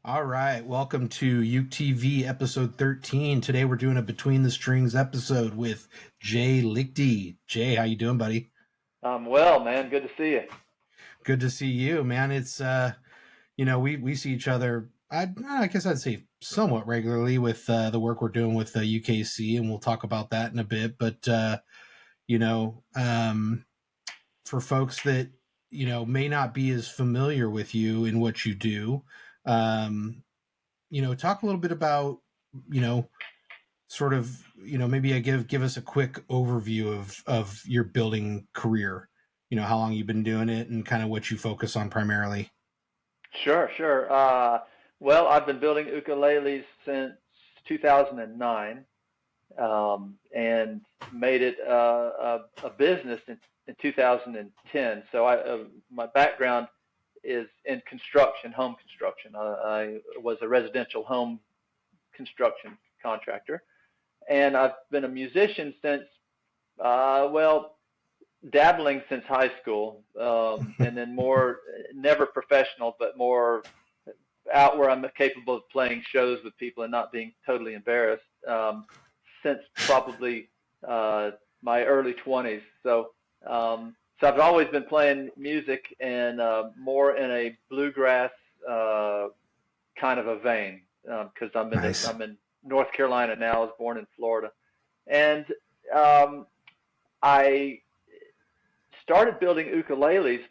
All right, welcome to UkeTV episode 13. Today we're doing a Between the Strings episode with Jay Lichty. Jay, how you doing, buddy? I'm well, man. Good to see you. Good to see you, man. It's we see each other. I guess I'd say somewhat regularly with the work we're doing with UKC, and we'll talk about that in a bit. But you know, um, for folks that may not be as familiar with you and what you do, um, talk a little bit about you know sort of maybe I give us a quick overview of your building career, how long you've been doing it and kind of what you focus on primarily. Sure. Well, I've been building ukuleles since 2009, and made it a business in 2010. So my background is in construction, home construction. I was a residential home construction contractor, and I've been a musician since, well, dabbling since high school, and then more, never professional, but more out where I'm capable of playing shows with people and not being totally embarrassed, since probably my early 20s. So I've always been playing music, and more in a bluegrass uh, kind of a vein, because Nice. I'm in North Carolina now. I was born in Florida, and um, I started building ukuleles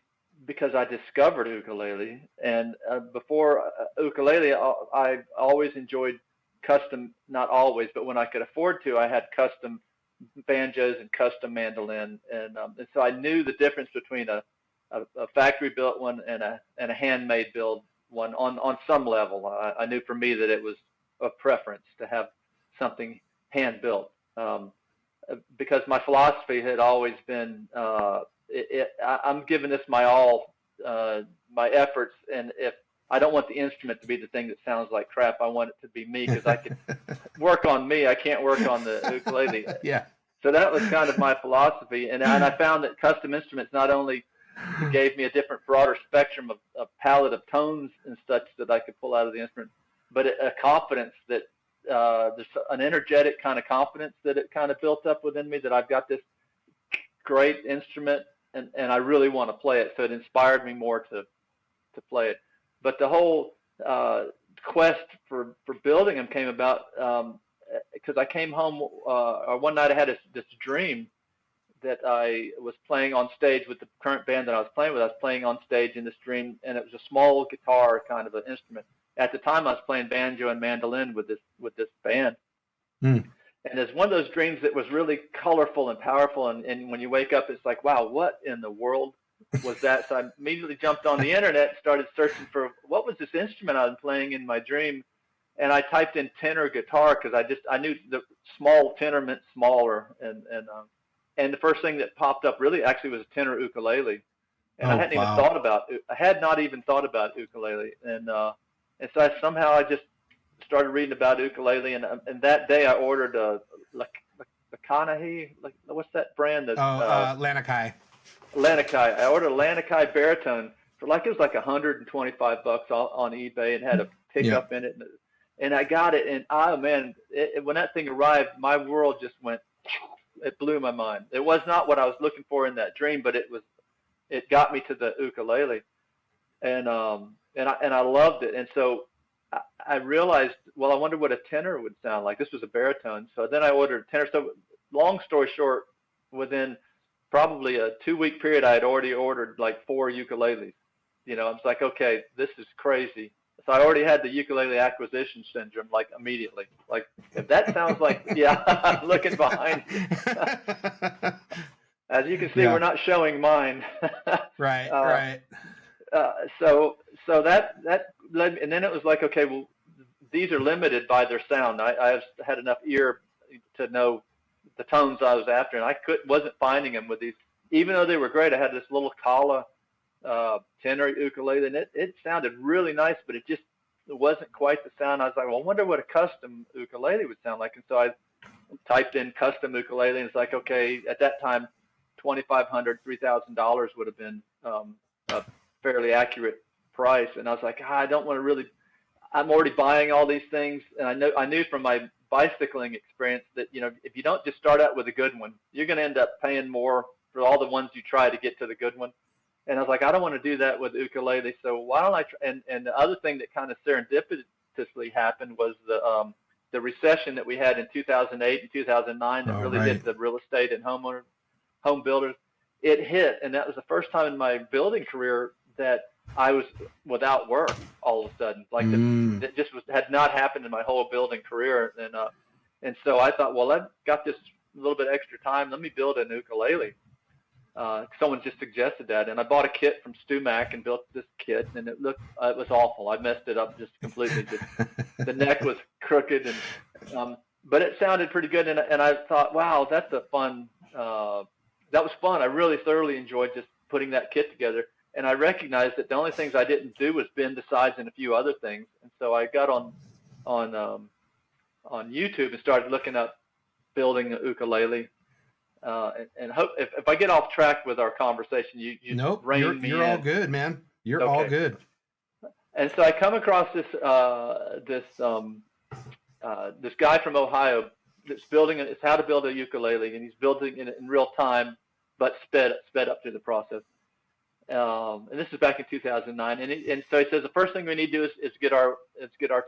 because I discovered ukulele. And before ukulele, I always enjoyed custom, not always, but when I could afford to, I had custom banjos and custom mandolin. And so I knew the difference between a factory built one and a handmade build one on some level. I knew for me that it was a preference to have something hand built. Because my philosophy had always been, I'm giving this my all, my efforts, and if I don't want the instrument to be the thing that sounds like crap, I want it to be me because I can work on me. I can't work on the ukulele. Yeah. So that was kind of my philosophy, and I found that custom instruments not only gave me a different, broader spectrum of palette of tones and such that I could pull out of the instrument, but a confidence that, there's an energetic kind of confidence that it kind of built up within me, that I've got this great instrument, and I really want to play it. So it inspired me more to play it. But the whole quest for building them came about, because I came home, or one night I had this dream that I was playing on stage with the current band that I was playing with. I was playing on stage in this dream, and it was a small guitar kind of an instrument. At the time, I was playing banjo and mandolin with this band, Mm. and it's one of those dreams that was really colorful and powerful. And when you wake up, it's like, wow, what in the world was that? So I immediately jumped on the internet and started searching for what was this instrument I was playing in my dream. And I typed in tenor guitar because I knew the small tenor meant smaller, and the first thing that popped up really actually was a tenor ukulele, and Oh, wow. I had not even thought about ukulele, and so I just started reading about ukulele, and that day I ordered a Lacanahe, like what's that brand? Oh, Lanakai. Lanikai. I ordered a Lanikai baritone for like, it was like $125 on eBay, and had a Yep. pickup in it, and I got it, and oh man, when that thing arrived, my world just went. It blew my mind. It was not what I was looking for in that dream, but it got me to the ukulele, and I loved it. And so I realized, well, I wonder what a tenor would sound like. This was a baritone, so then I ordered a tenor. So long story short, within probably a 2 week period, I had already ordered like 4 ukuleles. I was like, okay, this is crazy. So I already had the ukulele acquisition syndrome, like immediately. Like, if that sounds like, yeah, I'm looking behind. As you can see, we're Yeah. not showing mine. Right. uh, Right. uh, so that led me, and then it was like, okay, well, these are limited by their sound. I had enough ear to know the tones I was after, and I wasn't finding them with these, even though they were great. I had this little Kala tenor ukulele, and it sounded really nice, but it wasn't quite the sound. I was like, well, I wonder what a custom ukulele would sound like, and so I typed in custom ukulele, and it's like, okay, at that time, $2,500, $3,000 would have been, a fairly accurate price. And I was like, I don't want to really. I'm already buying all these things, and I knew from my bicycling experience that, you know, if you don't just start out with a good one, you're going to end up paying more for all the ones you try to get to the good one. And I was like, I don't want to do that with ukulele, so why don't I try? And the other thing that kind of serendipitously happened was the recession that we had in 2008 and 2009 that Oh, really right. hit the real estate and home builders. It hit, and that was the first time in my building career that I was without work all of a sudden. Like that just had not happened in my whole building career, and so I thought, well, I've got this little bit extra time. Let me build an ukulele. Someone just suggested that, and I bought a kit from Stu Mac and built this kit, and it was awful. I messed it up just completely. The neck was crooked, and but it sounded pretty good, and I thought, wow, that's a fun. That was fun. I really thoroughly enjoyed just putting that kit together, and I recognized that the only things I didn't do was bend the sides and a few other things, and so I got on YouTube and started looking up building a ukulele. And hope if I get off track with our conversation, you Nope, rein me you're all in. good, man. You're all Okay. good. And so I come across this guy from Ohio that's building it's how to build a ukulele, and he's building it in real time, but sped up through the process. And this is back in 2009. And so he says the first thing we need to do is get our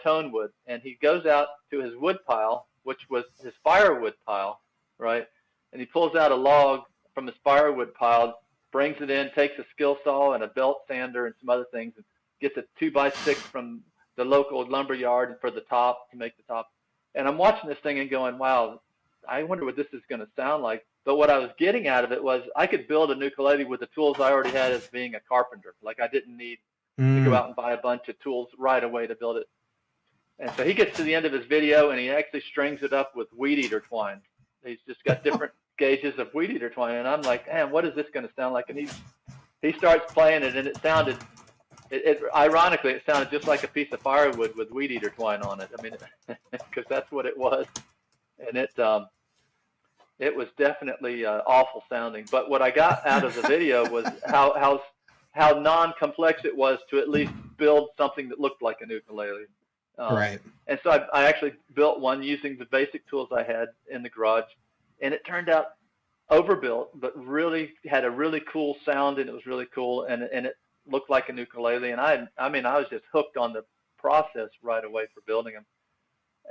tone wood. And he goes out to his wood pile, which was his firewood pile, right? And he pulls out a log from his firewood pile, brings it in, takes a skill saw and a belt sander and some other things, and gets a 2x6 from the local lumber yard for the top to make the top. And I'm watching this thing and going, wow, I wonder what this is going to sound like. But what I was getting out of it was I could build a ukulele with the tools I already had as being a carpenter. Like I didn't need to go out and buy a bunch of tools right away to build it. And so he gets to the end of his video and he actually strings it up with weed eater twine. He's just got different gauges of weed eater twine. And I'm like, man, what is this going to sound like? And he starts playing it, and it sounded, ironically, it sounded just like a piece of firewood with weed eater twine on it. I mean, because that's what it was. And it was definitely awful sounding. But what I got out of the video was how non-complex it was to at least build something that looked like an ukulele. Right. And so I actually built one using the basic tools I had in the garage, and it turned out overbuilt, but really had a really cool sound, and it was really cool, and it looked like an ukulele. And I mean, I was just hooked on the process right away for building them.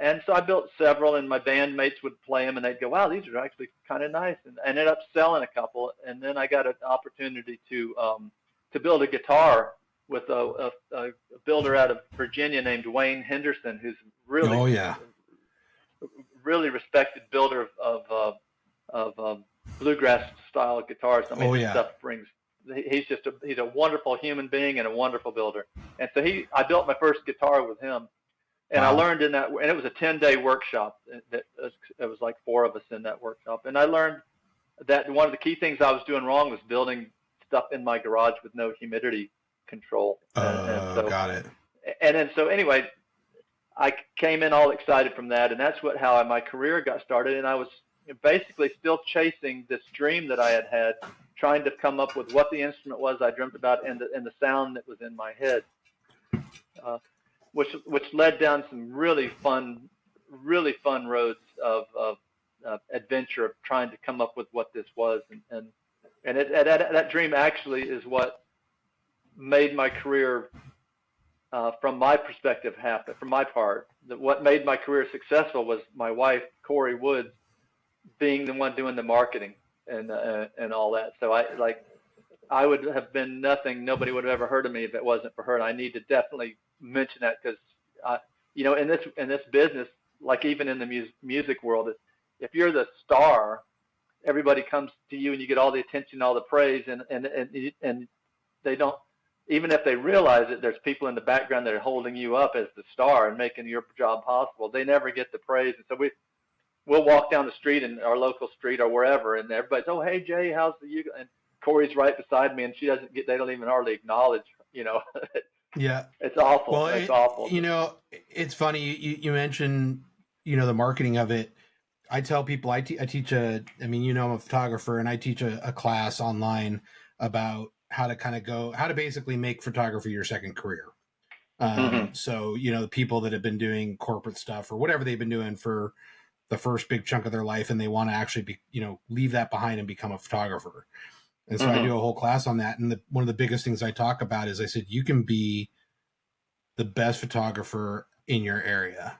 And so I built several, and my bandmates would play them, and they'd go, wow, these are actually kind of nice. And I ended up selling a couple, and then I got an opportunity to build a guitar with a builder out of Virginia named Wayne Henderson, who's really, really respected builder of bluegrass style guitars. I mean, this stuff brings. He's a wonderful human being and a wonderful builder. And so I built my first guitar with him. And I learned in that, and it was a 10-day workshop. It was like 4 of us in that workshop. And I learned that one of the key things I was doing wrong was building stuff in my garage with no humidity control. And so, got it. And then, so anyway, I came in all excited from that. And that's how my career got started. And I was basically still chasing this dream that I had, trying to come up with what the instrument was I dreamt about and the sound that was in my head. Which led down some really fun roads of adventure of trying to come up with what this was, and that dream actually is what made my career, from my perspective, happen. From my part, what made my career successful was my wife Corey Woods being the one doing the marketing and all that. So I would have been nothing. Nobody would have ever heard of me if it wasn't for her. And I need to definitely mention that because, in this business, like even in the music world, if you're the star, everybody comes to you and you get all the attention, all the praise, and they don't, even if they realize it, there's people in the background that are holding you up as the star and making your job possible. They never get the praise. And so we'll walk down the street in our local street or wherever, and everybody's, oh, hey, Jay, how's the and Corey's right beside me, and they don't even hardly acknowledge, Yeah. It's awful. Well, it's awful. It's funny. You mentioned, the marketing of it. I tell people I teach I'm a photographer, and I teach a class online about how to basically make photography your second career. Mm-hmm. So, the people that have been doing corporate stuff or whatever they've been doing for the first big chunk of their life, and they want to actually be, leave that behind and become a photographer. And so I Mm-hmm. do a whole class on that. And one of the biggest things I talk about is I said, you can be the best photographer in your area,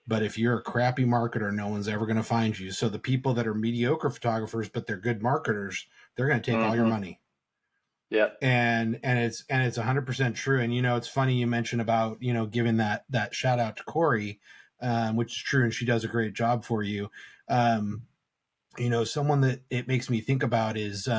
but if you're a crappy marketer, no one's ever going to find you. So the people that are mediocre photographers, but they're good marketers, they're going to take all your Mm-hmm. money. Yeah. And it's 100% true. And it's funny you mentioned about giving that shout out to Corey, which is true, and she does a great job for you. Um, someone that it makes me think about is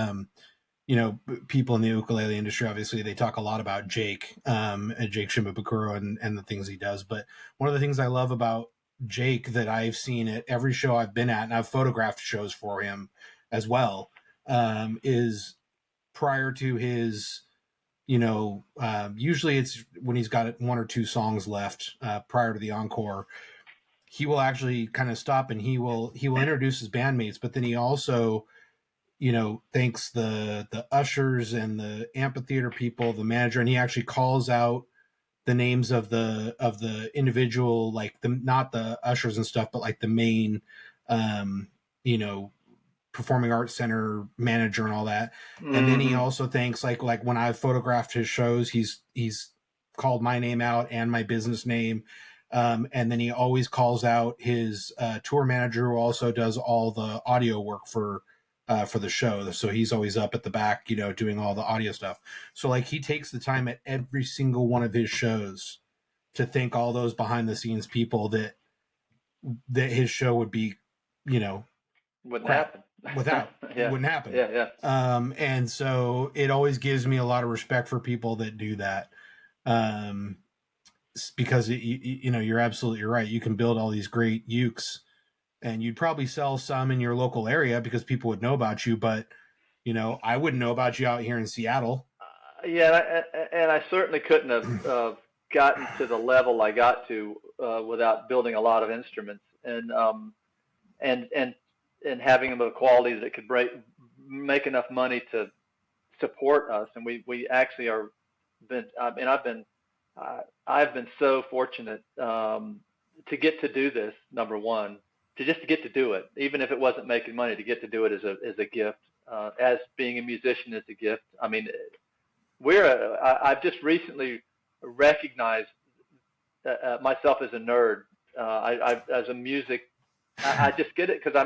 people in the ukulele industry. Obviously, they talk a lot about Jake, and Jake Shimabukuro, and the things he does. But one of the things I love about Jake that I've seen at every show I've been at, and I've photographed shows for him as well, is prior to his, usually it's when he's got one or two songs left prior to the encore, he will actually kind of stop and he will introduce his bandmates, but then he also thanks the ushers and the amphitheater people, the manager, and he actually calls out the names of the individual, like the not the ushers and stuff, but like the main um you know performing arts center manager and all that. And then he Mm-hmm. also thanks, like when I've photographed his shows, he's called my name out and my business name. And then he always calls out his tour manager, who also does all the audio work for the show. So he's always up at the back, doing all the audio stuff. So like he takes the time at every single one of his shows to thank all those behind the scenes people that his show would be, you know, Wouldn't crap happen. without. It Yeah. wouldn't happen. Yeah. Yeah. And so it always gives me a lot of respect for people that do that. Um, because you're absolutely right. You can build all these great ukes, and you'd probably sell some in your local area because people would know about you. But I wouldn't know about you out here in Seattle. Yeah, and I certainly couldn't have gotten to the level I got to without building a lot of instruments and and and having them of a quality that could make enough money to support us. And we actually are been. I mean, I've been so fortunate to get to do this. Number one, to just to get to do it, even if it wasn't making money, to get to do it as a gift. As being a musician is a gift. I mean, I've just recently recognized myself as a nerd. As a music, I just get it because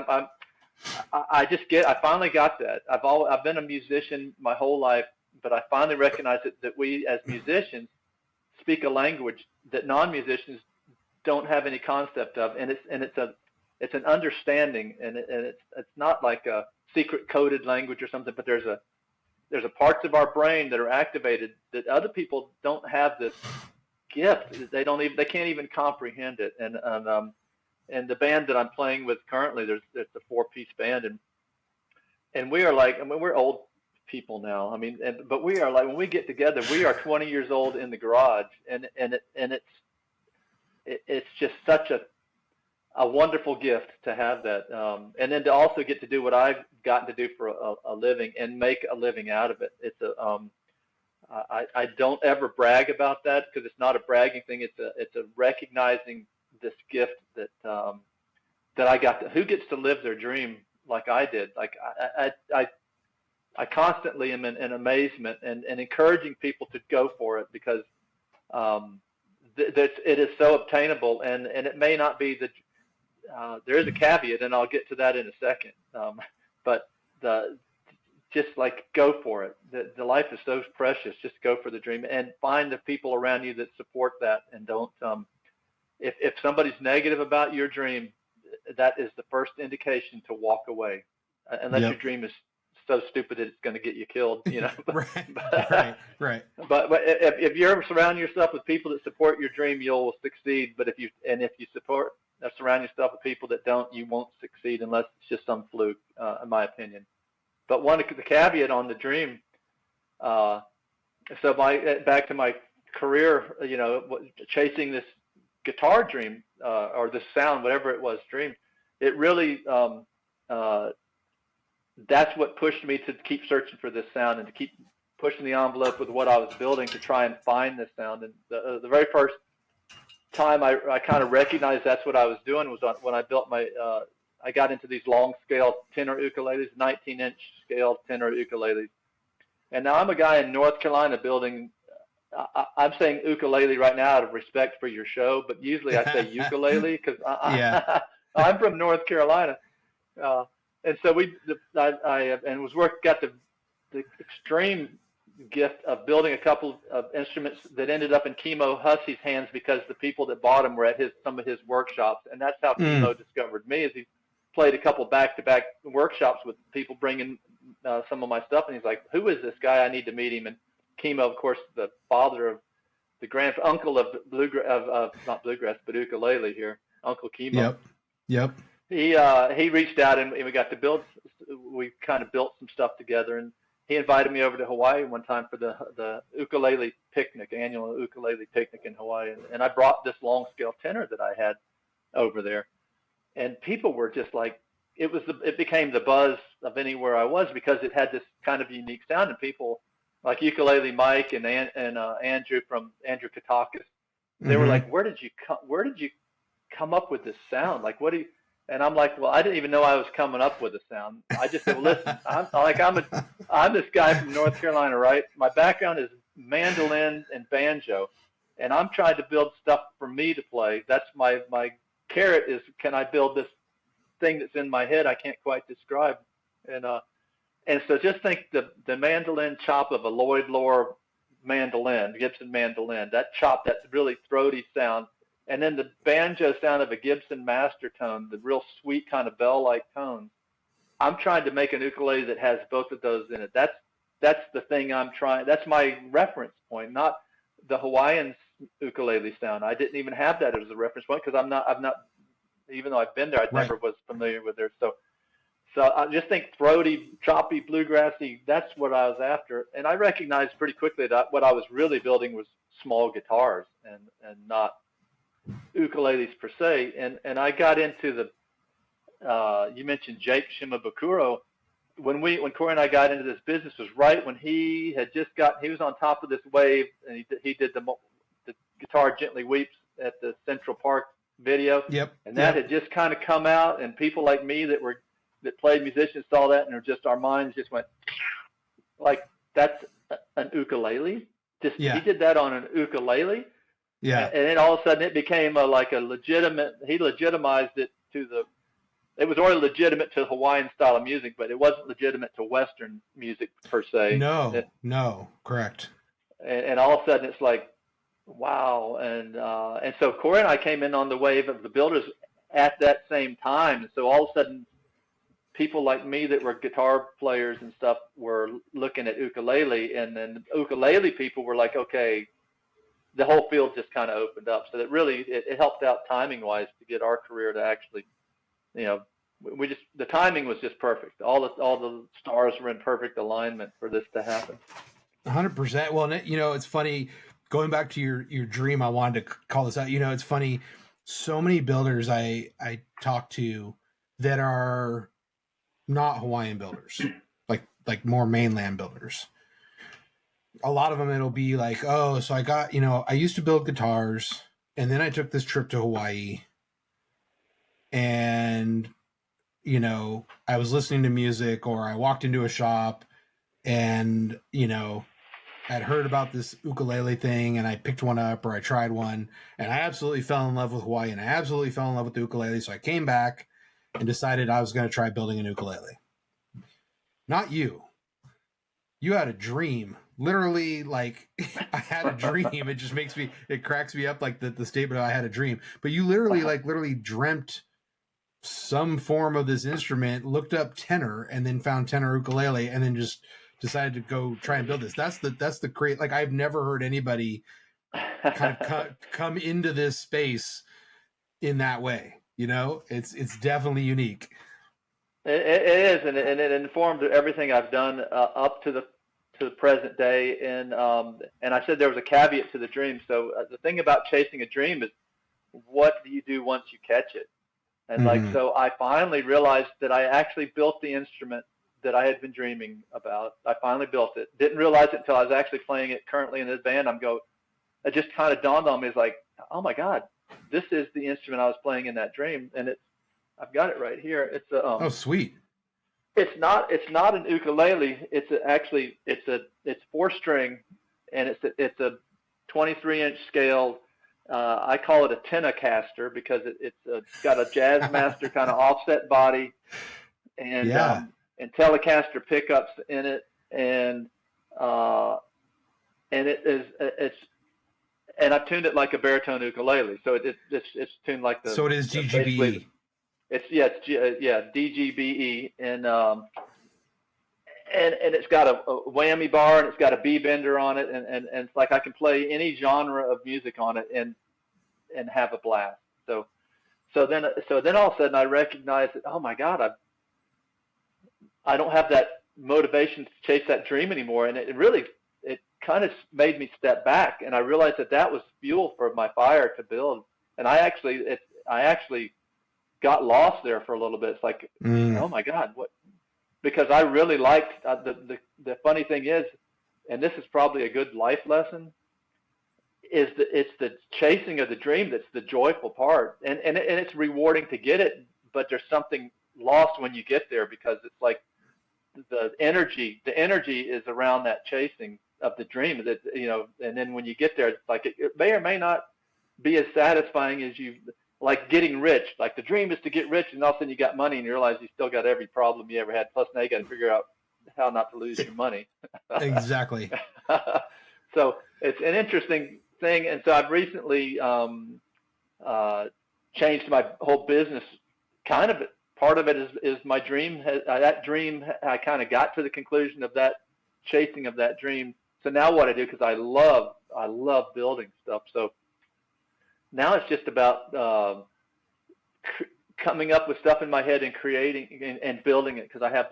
I finally got that. I've been a musician my whole life, but I finally recognized that we as musicians speak a language that non-musicians don't have any concept of, and it's an understanding, and it's not like a secret coded language or something, but there's a parts of our brain that are activated that other people don't have this gift. They can't even comprehend it. And the band that I'm playing with currently, there's a 4-piece band, and we are like, I mean, we're old people now. I mean, but we are like, when we get together, we are 20 years old in the garage, and it's just such a wonderful gift to have that, and then to also get to do what I've gotten to do for a living and make a living out of it. I don't ever brag about that because it's not a bragging thing. It's a recognizing this gift that I got. Who gets to live their dream like I did? Like I constantly am in amazement and encouraging people to go for it because um, it is so obtainable, and it may not be the there is a caveat, and I'll get to that in a second. But the just like go for it. The life is so precious. Just go for the dream and find the people around you that support that, and don't. If somebody's negative about your dream, that is the first indication to walk away, unless your Yep. dream is so stupid that it's going to get you killed. Right. but, Right. Right. but if you ever surround yourself with people that support your dream, you'll succeed. But if you surround yourself with people that don't, you won't succeed unless it's just some fluke, in my opinion. But the caveat on the dream. Uh, so back to my career, chasing this guitar dream or this sound, whatever it was, dream. It really that's what pushed me to keep searching for this sound and to keep pushing the envelope with what I was building to try and find this sound. And the very first time I kind of recognized that's what I was doing was when I built my I got into these long scale tenor ukuleles, 19-inch scale tenor ukuleles. And now I'm a guy in North Carolina building. I'm saying ukulele right now out of respect for your show, but usually I say ukulele because Yeah. I'm from North Carolina, and so I got the extreme gift of building a couple of instruments that ended up in Chemo Hussey's hands because the people that bought them were at some of his workshops, and that's how Chemo discovered me. Is he played a couple back-to-back workshops with people bringing some of my stuff, and he's like, "Who is this guy? I need to meet him." And Chemo, of course, the father of the uncle of not bluegrass, but ukulele here, Uncle Chemo. Yep. He reached out and we got to build. We kind of built some stuff together, and he invited me over to Hawaii one time for the ukulele picnic, annual ukulele picnic in Hawaii, and I brought this long scale tenor that I had over there, and people were just like, it became the buzz of anywhere I was because it had this kind of unique sound, and people like Ukulele Mike and Andrew Katakis, they were like, where did you come up with this sound? Like, what do you? And I'm like, well, I didn't even know I was coming up with a sound. I just said, well, listen, I'm this guy from North Carolina, right? My background is mandolin and banjo, and I'm trying to build stuff for me to play. That's my carrot is, can I build this thing that's in my head I can't quite describe? And so just think the mandolin chop of a Lloyd Loar mandolin, Gibson mandolin, that chop, that's really throaty sound. And then the banjo sound of a Gibson master tone, the real sweet kind of bell-like tone. I'm trying to make an ukulele that has both of those in it. That's the thing I'm trying. That's my reference point, not the Hawaiian ukulele sound. I didn't even have that as a reference point because I've not, even though I've been there, I never was familiar with it. So I just think throaty, choppy, bluegrassy, that's what I was after. And I recognized pretty quickly that what I was really building was small guitars and not ukuleles per se. And I got into you mentioned Jake Shimabukuro. When Corey and I got into this business was right when he was on top of this wave, and he did the Guitar Gently Weeps at the Central Park video. Yep. And that had just kind of come out, and people like me that played musicians saw that, and our minds just went like, that's an ukulele. He did that on an ukulele. Yeah. And then all of a sudden it became he legitimized it it was already legitimate to Hawaiian style of music, but it wasn't legitimate to Western music per se. No, correct. And all of a sudden it's like, wow. And so Corey and I came in on the wave of the builders at that same time. And so all of a sudden people like me that were guitar players and stuff were looking at ukulele, and then ukulele people were like, okay, the whole field just kind of opened up. So that really, it helped out timing wise to get our career to actually, the timing was just perfect. All the stars were in perfect alignment for this to happen. 100%. Well, it's funny, going back to your dream, I wanted to call this out. It's funny, so many builders I talk to that are not Hawaiian builders, like more mainland builders. A lot of them, it'll be like, oh, so I got, I used to build guitars, and then I took this trip to Hawaii, and, I was listening to music, or I walked into a shop, and, I'd heard about this ukulele thing, and I picked one up, or I tried one, and I absolutely fell in love with Hawaii, and I absolutely fell in love with the ukulele, so I came back and decided I was going to try building an ukulele. Not you. You had a dream. Literally, like, I had a dream. It cracks me up, like the statement of I had a dream. But you literally dreamt some form of this instrument, looked up tenor, and then found tenor ukulele, and then just decided to go try and build this. That's the great, like, I've never heard anybody kind of come into this space in that way. It's definitely unique. It is, and it informed everything I've done up to the present day. And I said there was a caveat to the dream. So the thing about chasing a dream is, what do you do once you catch it? And so I finally realized that I actually built the instrument that I had been dreaming about. I finally built it. Didn't realize it until I was actually playing it currently in this band. It just kind of dawned on me. It's like, oh my God, this is the instrument I was playing in that dream, and I've got it right here. It's a Oh, sweet. It's not an ukulele. It's 4-string, and it's a 23-inch scale. I call it a Tenacaster because it's got a Jazzmaster kind of offset body, and Yeah. and Telecaster pickups in it, and it's and I've tuned it like a baritone ukulele, so it's tuned like So it is basically GGBE. it's DGBE, and it's got a whammy bar, and it's got a B bender on it, and it's like I can play any genre of music on it and have a blast. So then all of a sudden I recognized that, oh my God, I don't have that motivation to chase that dream anymore, and it kind of made me step back, and I realized that was fuel for my fire to build, and I actually got lost there for a little bit. It's like, oh my God, what? Because I really liked the funny thing is, and this is probably a good life lesson, is that it's the chasing of the dream that's the joyful part, and it's rewarding to get it, but there's something lost when you get there, because it's like the energy is around that chasing of the dream, that and then when you get there, it's like it may or may not be as satisfying as you like getting rich. Like the dream is to get rich, and all of a sudden you got money and you realize you still got every problem you ever had. Plus now you got to figure out how not to lose your money. Exactly. So it's an interesting thing. And so I've recently changed my whole business. Kind of part of it is my dream. That dream, I kind of got to the conclusion of that chasing of that dream. So now what I do, because I love building stuff. So now it's just about coming up with stuff in my head and creating and building it, because I've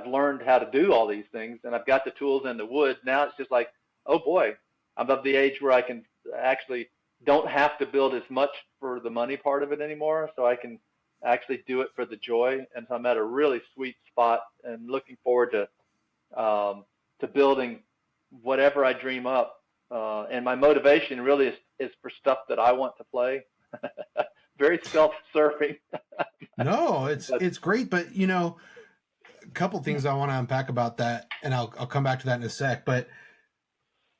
learned how to do all these things, and I've got the tools and the wood. Now it's just like, oh boy, I'm of the age where I can actually don't have to build as much for the money part of it anymore, so I can actually do it for the joy. And so I'm at a really sweet spot and looking forward to building whatever I dream up. And my motivation really is for stuff that I want to play. Very self-serving. No, it's great, but a couple things I want to unpack about that, and I'll come back to that in a sec. But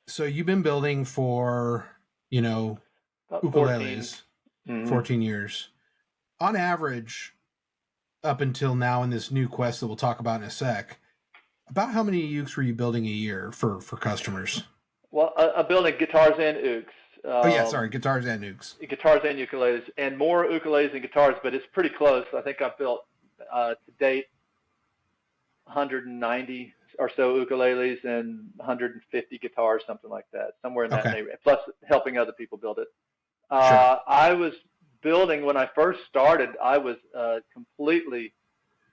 so you've been building for ukuleles 14 years on average, up until now in this new quest that we'll talk about in a sec. About how many ukes were you building a year for customers? Well, I'm building guitars and ukes. Guitars and ukes. Guitars and ukuleles, and more ukuleles and guitars, but it's pretty close. I think I've built to date 190 or so ukuleles and 150 guitars, something like that, somewhere in that neighborhood, plus helping other people build it. Sure. I was building, when I first started, I was completely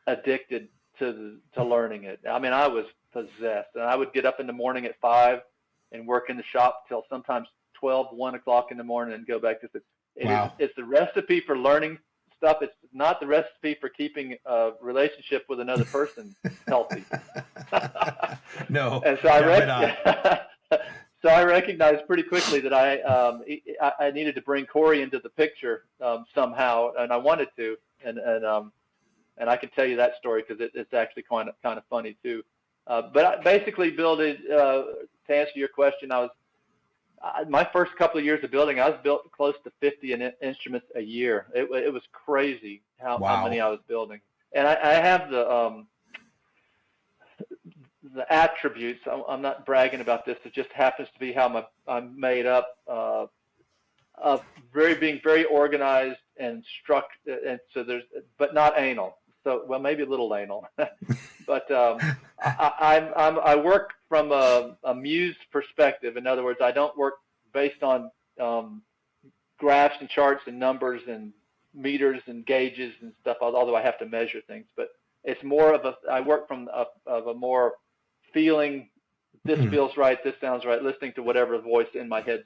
addicted to learning it. I mean, I was possessed, and I would get up in the morning at 5 and work in the shop till sometimes 12, 1 o'clock in the morning, and go back to it. Wow. It's the recipe for learning stuff. It's not the recipe for keeping a relationship with another person healthy. No. And so I recognized pretty quickly that I needed to bring Corey into the picture somehow, and I wanted to, and I can tell you that story because it's actually kind of funny too. But I basically to answer your question, my first couple of years of building, I was built close to 50 instruments a year. It was crazy how many I was building. And I have the attributes. I'm not bragging about this. It just happens to be how I'm made up of being very organized and and so but not anal. So, well, maybe a little anal, but I work from a muse perspective. In other words, I don't work based on graphs and charts and numbers and meters and gauges and stuff, although I have to measure things. But it's more of I work from a more feeling. This feels right. This sounds right. Listening to whatever voice in my head's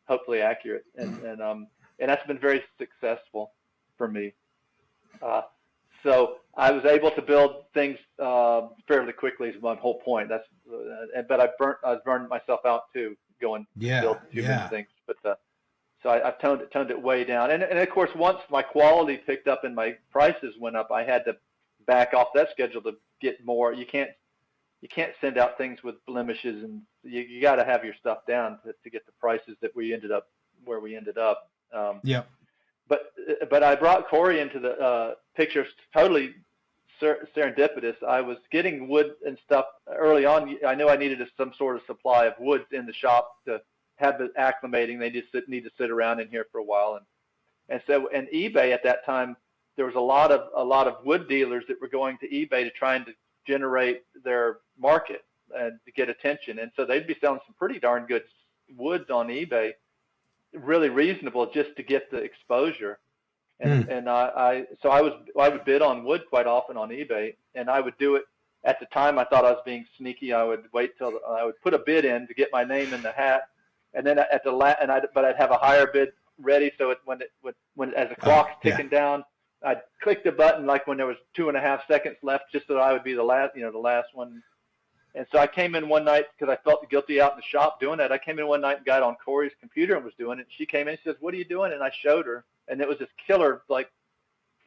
hopefully accurate, and that's been very successful for me. So I was able to build things fairly quickly. Is my whole point. That's but I was burning myself out too, going Yeah, building too many yeah. things. But so I've toned it way down. And of course, once my quality picked up and my prices went up, I had to back off that schedule to get more. You can't send out things with blemishes, and you got to have your stuff down to get the prices that we ended up where we ended up. Yep. But but I brought Corey into the picture totally serendipitous. I was getting wood and stuff early on. I knew I needed some sort of supply of wood in the shop to have it acclimating. They just need to sit around in here for a while, and so and eBay at that time there was a lot of wood dealers that were going to eBay to try and to generate their market and to get attention, and so they'd be selling some pretty darn good woods on eBay, really reasonable just to get the exposure. Mm. And I would bid on wood quite often on eBay, and I would do it at the time. I thought I was being sneaky. I would wait till I would put a bid in to get my name in the hat, and then at the but I'd have a higher bid ready. So when as the clock's Yeah. ticking down, I'd click the button like when there was 2.5 seconds left, just so I would be the last one. And so I came in one night because I felt guilty out in the shop doing that. I came in one night and got on Corey's computer and was doing it. She came in and she says, "What are you doing?" And I showed her, and it was this killer like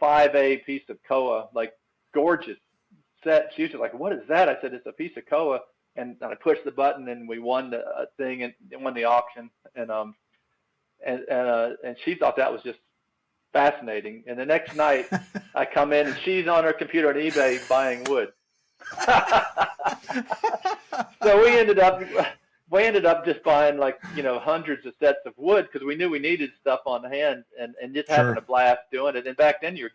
5A piece of koa, like gorgeous set. She was just like, "What is that?" I said, "It's a piece of koa." And I pushed the button and we won the thing and won the auction. And she thought that was just fascinating. And the next night I come in and she's on her computer on eBay buying wood. So we ended up just buying like hundreds of sets of wood because we knew we needed stuff on hand and just having Sure. a blast doing it. And back then you're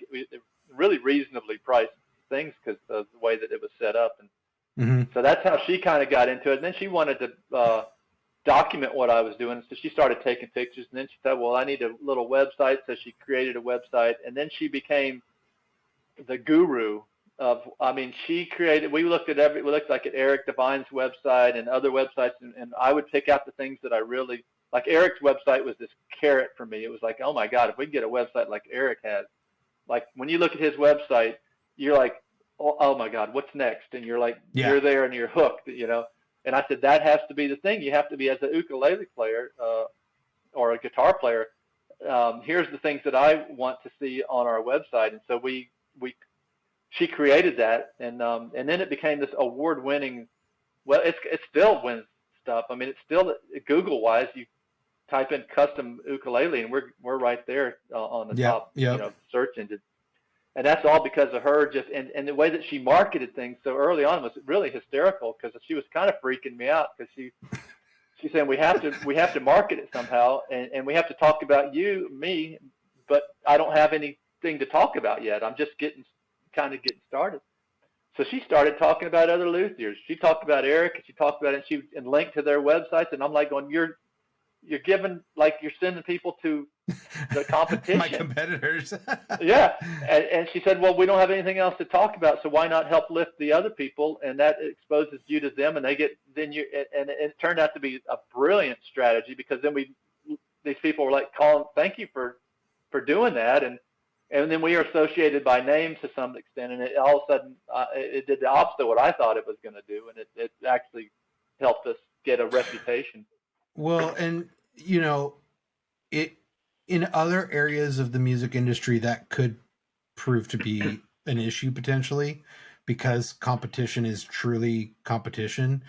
really reasonably priced things because of the way that it was set up. And Hmm. so that's how she kind of got into it. And then she wanted to document what I was doing, so she started taking pictures. And then she said, "Well, I need a little website," so she created a website. And then she became the guru of, I mean, she created, we looked like at Eric Devine's website and other websites, and I would pick out the things that I really like. Eric's website was this carrot for me. It was like, oh my God, if we can get a website like Eric has, like when you look at his website, you're like, oh my God, what's next? And you're like, Yeah. you're there and you're hooked. And I said, that has to be the thing. You have to be, as a ukulele player or a guitar player, here's the things that I want to see on our website. And so she created that, and then it became this award-winning. Well, it still wins stuff. I mean, it's still Google-wise. You type in custom ukulele, and we're right there on the Yep. top, Yep. search engine. And that's all because of her and the way that she marketed things so early on was really hysterical because she was kind of freaking me out because she's saying we have to market it somehow, and we have to talk about me, but I don't have anything to talk about yet. I'm just getting started. So she started talking about other luthiers. She talked about Eric, and she talked about it, and linked to their websites. And I'm like going, you're giving, like, you're sending people to the competition. My competitors. Yeah. And she said, well, we don't have anything else to talk about, so why not help lift the other people? And that exposes you to them, and and it turned out to be a brilliant strategy because then these people were like calling, thank you for doing that. And then we are associated by name to some extent, and it all of a sudden it did the opposite of what I thought it was going to do, and it actually helped us get a reputation. Well, and it in other areas of the music industry that could prove to be an issue potentially because competition is truly competition.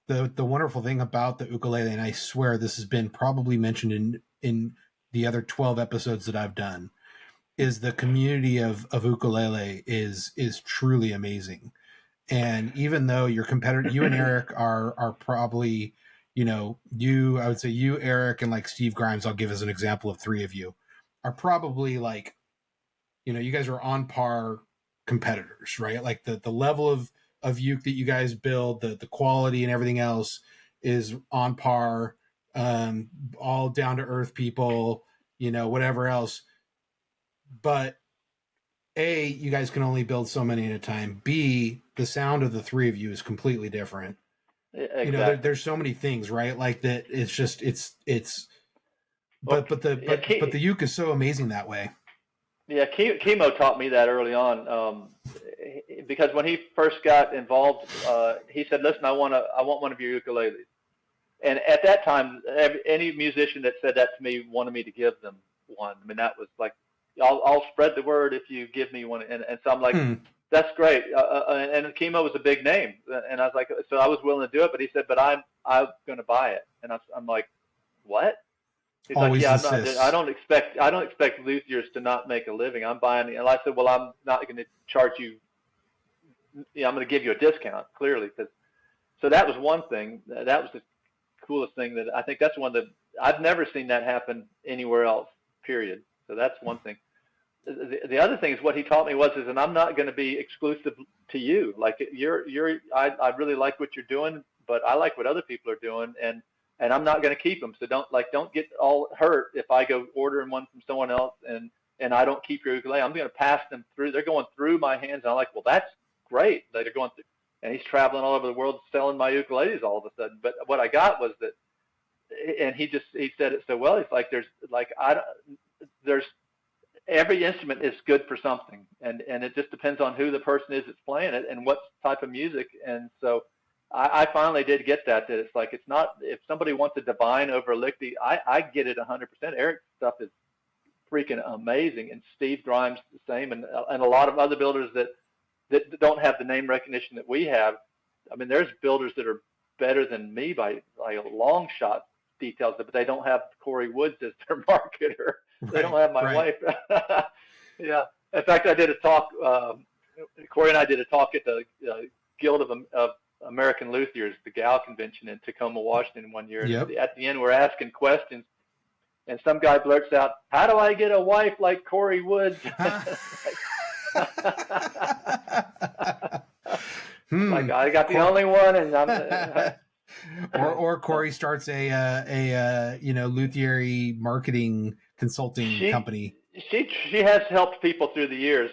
The wonderful thing about the ukulele, and I swear this has been probably mentioned in the other 12 episodes that I've done, is the community of ukulele is truly amazing. And even though your competitor, you and Eric are probably, I would say you, Eric, and like Steve Grimes, I'll give as an example of three of you, are probably like, you guys are on par competitors, right? Like the level of uke that you guys build, the quality and everything else is on par. All down to earth people, whatever else. But A, you guys can only build so many at a time. B, the sound of the three of you is completely different. Exactly. There's so many things, right? Like that. It's just it's. Well, But the uke is so amazing that way. Yeah, chemo taught me that early on, because when he first got involved, he said, "Listen, I want one of your ukuleles." And at that time, any musician that said that to me wanted me to give them one. I mean, that was like, I'll spread the word if you give me one. And so I'm like, Hmm. that's great. And chemo was a big name, and I was like, so I was willing to do it. But he said, but I'm going to buy it, and I'm like, what? He's like, Always yeah, I'm not. I insists. don't expect luthiers to not make a living. I'm buying it. And I said, well, I'm not going to charge you. I'm going to give you a discount, clearly, because so that was one thing. That was the coolest thing, that I think that's one that I've never seen that happen anywhere else. Period. So that's one thing. The other thing is what he taught me was, and I'm not going to be exclusive to you. Like I really like what you're doing, but I like what other people are doing, and I'm not going to keep them. So don't get all hurt if I go ordering one from someone else and I don't keep your ukulele. I'm going to pass them through. They're going through my hands, and I'm like, well, that's great that they're going through. And he's traveling all over the world selling my ukuleles all of a sudden. But what I got was that, and he said it so well. It's like there's every instrument is good for something, and it just depends on who the person is that's playing it and what type of music. And so I finally did get that it's like, it's not, if somebody wants a Divine over a Lichty, I get it 100%. Eric's stuff is freaking amazing, and Steve Grimes the same, and a lot of other builders that don't have the name recognition that we have. I mean, there's builders that are better than me by a long shot details, but they don't have Corey Woods as their marketer. They don't Right, have my right. wife. Yeah. In fact, I did a talk. Corey and I did a talk at the Guild of American Luthiers, the GAL convention in Tacoma, Washington, one year. And Yep. at the end, we're asking questions, and some guy blurts out, "How do I get a wife like Corey Woods?" Hmm. Like, I got the only one, and I'm. Or Corey starts a luthier marketing consulting she company. she has helped people through the years,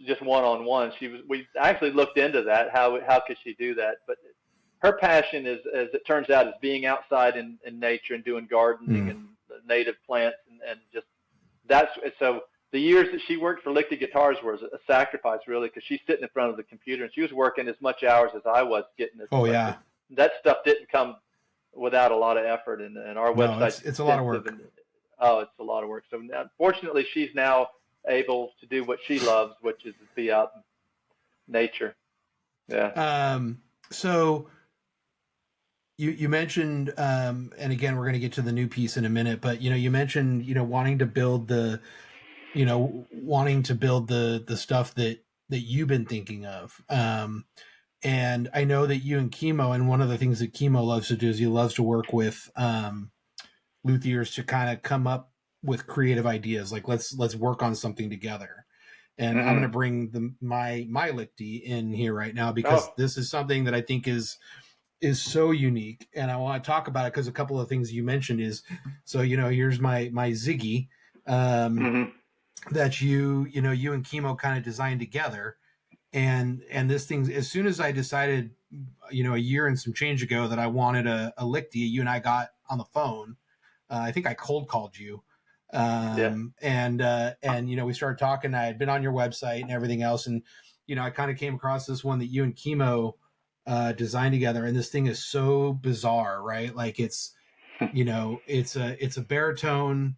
just one on one. We actually looked into that. How could she do that? But her passion is, as it turns out, is being outside in nature and doing gardening Hmm. and native plants, and just that's so. The years that she worked for Lichty Guitars was a sacrifice, really, because she's sitting in front of the computer and she was working as much hours as I was getting this. Oh But yeah. that stuff didn't come without a lot of effort, and our No, website's it's a lot of extensive, work. and oh, it's a lot of work. So fortunately, she's now able to do what she loves, which is to be out in nature. Yeah. So you mentioned, and again, we're going to get to the new piece in a minute, but you mentioned, wanting to build the stuff that you've been thinking of. And I know that you and Chemo, and one of the things that Chemo loves to do is he loves to work with luthiers to kind of come up with creative ideas. Like let's work on something together. And I'm going to Mm-hmm. bring my Lichty in here right now, because Oh. this is something that I think is so unique, and I want to talk about it because a couple of things you mentioned is, so here's my Ziggy, um, Mm-hmm. that you and Chemo kind of designed together, and this thing, as soon as I decided, a year and some change ago, that I wanted a Lichty, you and I got on the phone. I think I cold called you, Yeah. and we started talking. I had been on your website and everything else, and I kind of came across this one that you and Chemo designed together, and this thing is so bizarre, right? Like it's a baritone,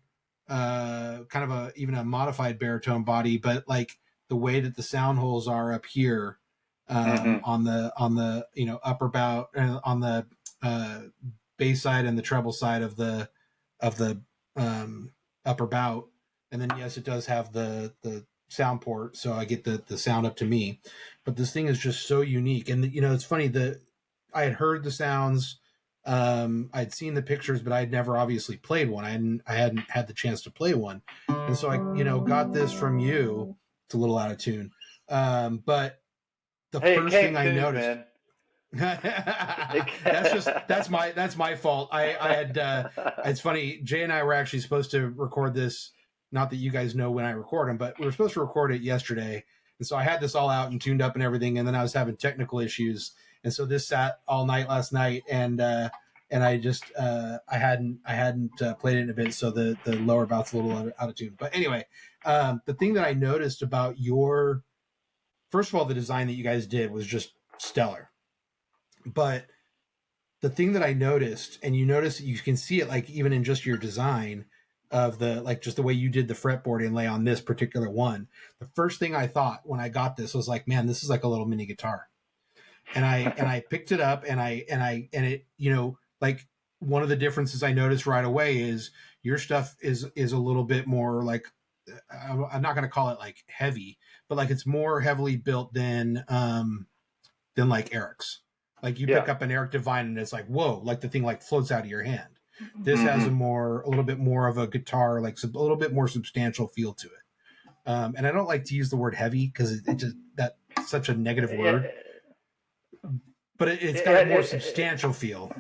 kind of even a modified baritone body, but like the way that the sound holes are up here, Mm-hmm. on the upper bow, on the uh, bass side and the treble side of the upper bout, and then yes, it does have the sound port, so I get the sound up to me. But this thing is just so unique, and it's funny that I had heard the sounds, I'd seen the pictures, but I'd never obviously played one. I hadn't had the chance to play one, and so I got this from you. It's a little out of tune, but the Hey, it first came thing I tuned, noticed. man. It. That's my fault. I had it's funny. Jay and I were actually supposed to record this. Not that you guys know when I record them, but we were supposed to record it yesterday, and so I had this all out and tuned up and everything. And then I was having technical issues, and so this sat all night last night, and and I just I hadn't played it in a bit, so the lower bout's a little out of tune. But anyway, the thing that I noticed about your, first of all, the design that you guys did was just stellar. But the thing that I noticed, and you notice, you can see it like even in just your design of the, like just the way you did the fretboard and lay on this particular one. The first thing I thought when I got this was like, man, this is like a little mini guitar. And I picked it up, and it, like, one of the differences I noticed right away is your stuff is a little bit more like, I'm not going to call it like heavy, but like it's more heavily built than like Eric's. Like you Yeah. pick up an Eric Divine and it's like, whoa, like the thing like floats out of your hand. This has Mm-hmm. a little bit more of a guitar, like a little bit more substantial feel to it. And I don't like to use the word heavy because it just, that's such a negative word, but it's got a more substantial feel.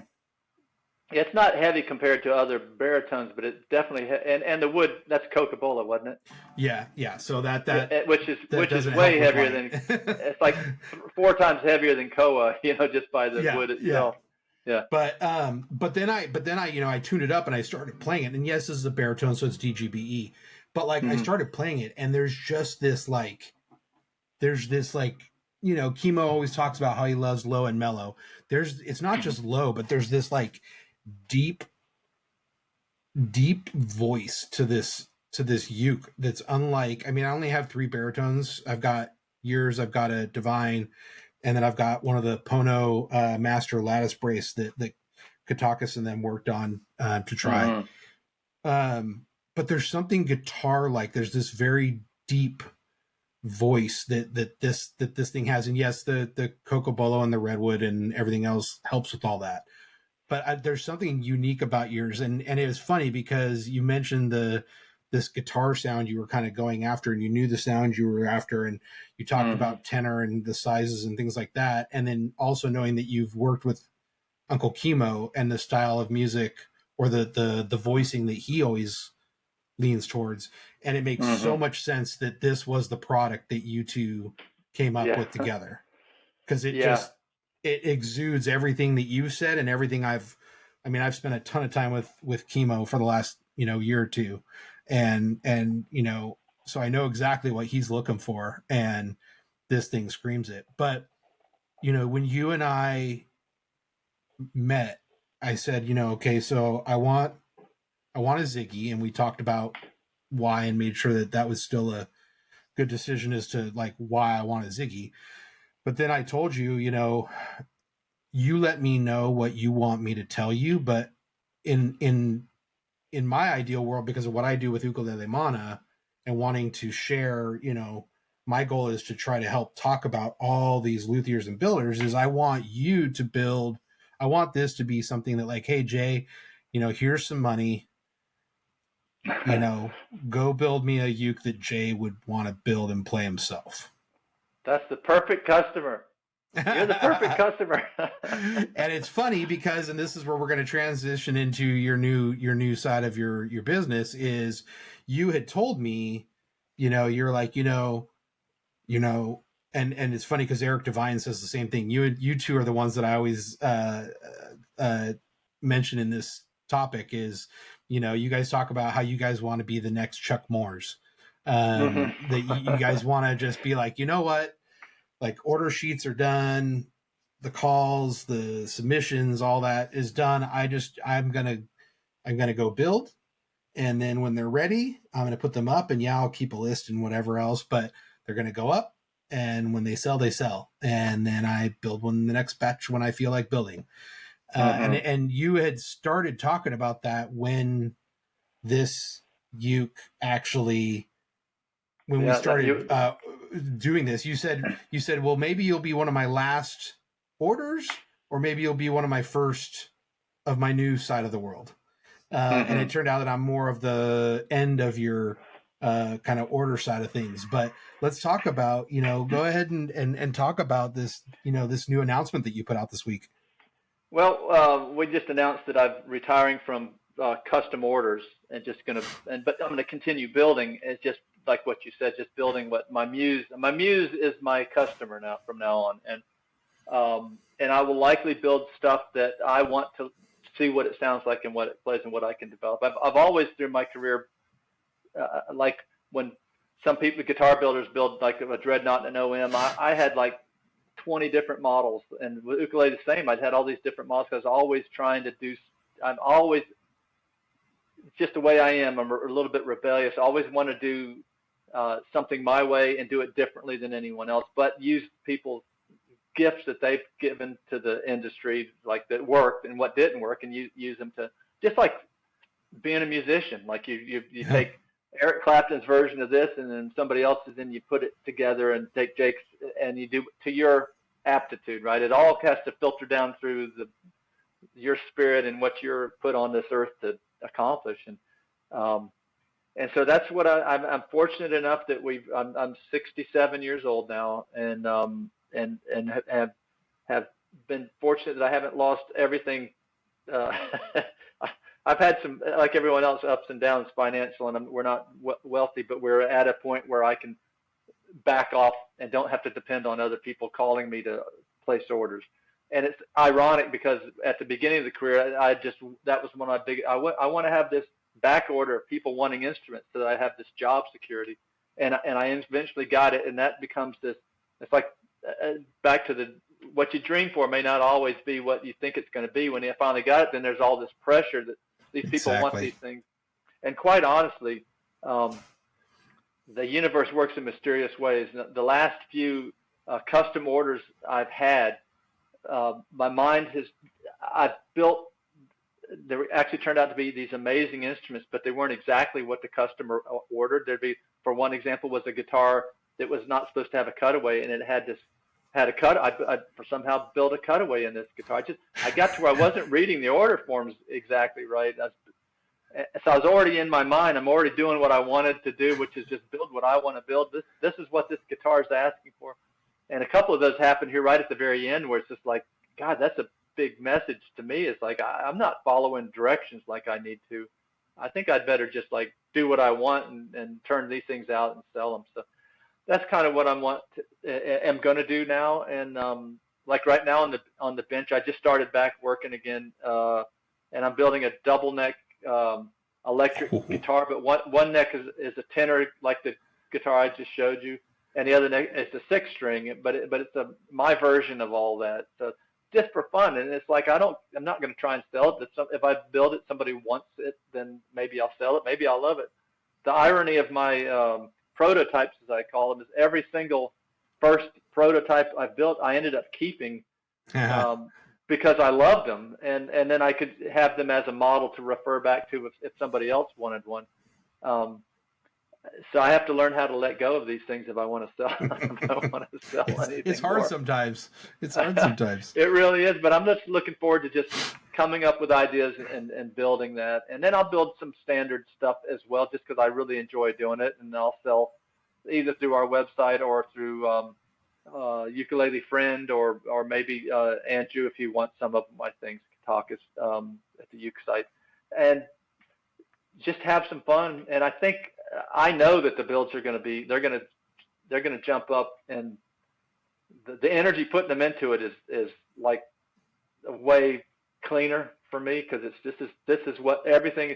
It's not heavy compared to other baritones, but it's definitely and the wood, that's Coca-Cola, wasn't it? Yeah, yeah. So that Which is doesn't help way with heavier light. than, it's like 4 times heavier than Koa, just by the Yeah, wood yeah. itself. Yeah. But then I I tuned it up and I started playing it, and yes, this is a baritone, so it's DGBE. But like I Mm-hmm. started playing it, and there's this like, Chemo always talks about how he loves low and mellow. It's not just low, but there's this like deep deep voice to this uke that's unlike. I mean, I only have 3 baritones. I've got yours, I've got a Divine, and then I've got one of the Pono Master lattice brace that Katakis and them worked on to try. Mm-hmm. But there's something guitar like. There's this very deep voice that this thing has, and yes, the Cocobolo and the redwood and everything else helps with all that. But there's something unique about yours, and it was funny because you mentioned this guitar sound you were kind of going after, and you knew the sound you were after, and you talked Mm-hmm. about tenor and the sizes and things like that, and then also knowing that you've worked with Uncle Chemo and the style of music, or the voicing that he always leans towards, and it makes so Mm-hmm. much sense that this was the product that you two came up Yeah. with together, because Yeah. it exudes everything that you said and everything I've spent a ton of time with Chemo for the last year or two, and so I know exactly what he's looking for, and this thing screams it. But when you and I met, I said, okay, so I want a Ziggy, and we talked about why and made sure that was still a good decision as to like why I want a Ziggy. But then I told you, you let me know what you want me to tell you, but in my ideal world, because of what I do with Ukulele Mana and wanting to share, my goal is to try to help talk about all these luthiers and builders, is I want you to build. I want this to be something that, like, hey Jay, here's some money, go build me a uke that Jay would want to build and play himself. That's the perfect customer. You're the perfect customer. And it's funny because, and this is where we're going to transition into your new side of your business, is you had told me, you're like, you know and it's funny because Eric Devine says the same thing. You two are the ones that I always uh mention in this topic, is you guys talk about how you guys want to be the next Chuck Moores, Mm-hmm. that you guys want to just be like, what, like, order sheets are done, the calls, the submissions, all that is done. I'm gonna go build, and then when they're ready, I'm gonna put them up, and yeah, I'll keep a list and whatever else, but they're gonna go up, and when they sell, they sell, and then I build one the next batch when I feel like building. And Mm-hmm. and you had started talking about that when this uke actually, when we Yeah. That started you. doing this, you said, well, maybe you'll be one of my last orders, or maybe you'll be one of my first of my new side of the world. And Mm-hmm. it turned out that I'm more of the end of your kind of order side of things. But let's talk about, go ahead and talk about this, this new announcement that you put out this week. Well, we just announced that I'm retiring from custom orders and just gonna, but I'm gonna continue building. It's just like what you said, just building what my muse. My muse is my customer now from now on, and I will likely build stuff that I want to see what it sounds like and what it plays and what I can develop. I've always through my career, like when some people, guitar builders build like a dreadnought and an OM, I had like 20 different models, and with ukulele the same. I'd had all these different models because I was always trying to do. I'm always just the way I am. I'm a little bit rebellious. I always want to do something my way and do it differently than anyone else, but use people's gifts that they've given to the industry, like that worked and what didn't work, and use them to, just like being a musician. Like you take Eric Clapton's version of this and then somebody else's, and you put it together, and take Jake's and you do to your aptitude, right? It all has to filter down through your spirit and what you're put on this earth to accomplish. And so that's what I'm fortunate enough that I'm 67 years old now, and have been fortunate that I haven't lost everything. I've had some, like everyone else, ups and downs financial, and we're not wealthy, but we're at a point where I can back off and don't have to depend on other people calling me to place orders. And it's ironic because at the beginning of the career, that was one of my big, I want to have this back order of people wanting instruments so that I have this job security. And I eventually got it. And that becomes this, it's like back to what you dream for may not always be what you think it's going to be. When you finally got it, then there's all this pressure that these people want these things. And quite honestly, the universe works in mysterious ways. The last few custom orders I've had, my mind I've built, they actually turned out to be these amazing instruments, but they weren't exactly what the customer ordered. There'd be, for one example, was a guitar that was not supposed to have a cutaway, and it had a cut. I somehow built a cutaway in this guitar. I got to where I wasn't reading the order forms exactly right. So I was already in my mind. I'm already doing what I wanted to do, which is just build what I want to build. This is what this guitar is asking for. And a couple of those happened here right at the very end, where it's just like, God, that's a big message to me. It's like, I'm not following directions like I need to. I think I'd better just like do what I want and turn these things out and sell them. So that's kind of what I'm going to do now. And like right now on the bench, I just started back working again, and I'm building a double neck electric guitar, but one neck is a tenor, like the guitar I just showed you, and the other neck is a 6-string, but it's my version of all that. So just for fun, and it's like I'm not going to try and sell it. If I build it, somebody wants it, then maybe I'll sell it, maybe I'll love it. The irony of my prototypes, as I call them, is every single first prototype I built, I ended up keeping. Because I loved them, and then I could have them as a model to refer back to if somebody else wanted one. So I have to learn how to let go of these things if I want to sell. If I want to sell anything. It's hard more. Sometimes. It's hard sometimes. It really is, but I'm just looking forward to just coming up with ideas and building that, and then I'll build some standard stuff as well, just because I really enjoy doing it, and I'll sell either through our website or through Ukulele Friend, or maybe Andrew, if he wants some of my things, talk is at the Uke site, and just have some fun. And I think I know that the builds are going to be, they're going to jump up, and the energy putting them into it is like way cleaner for me, because this is what everything.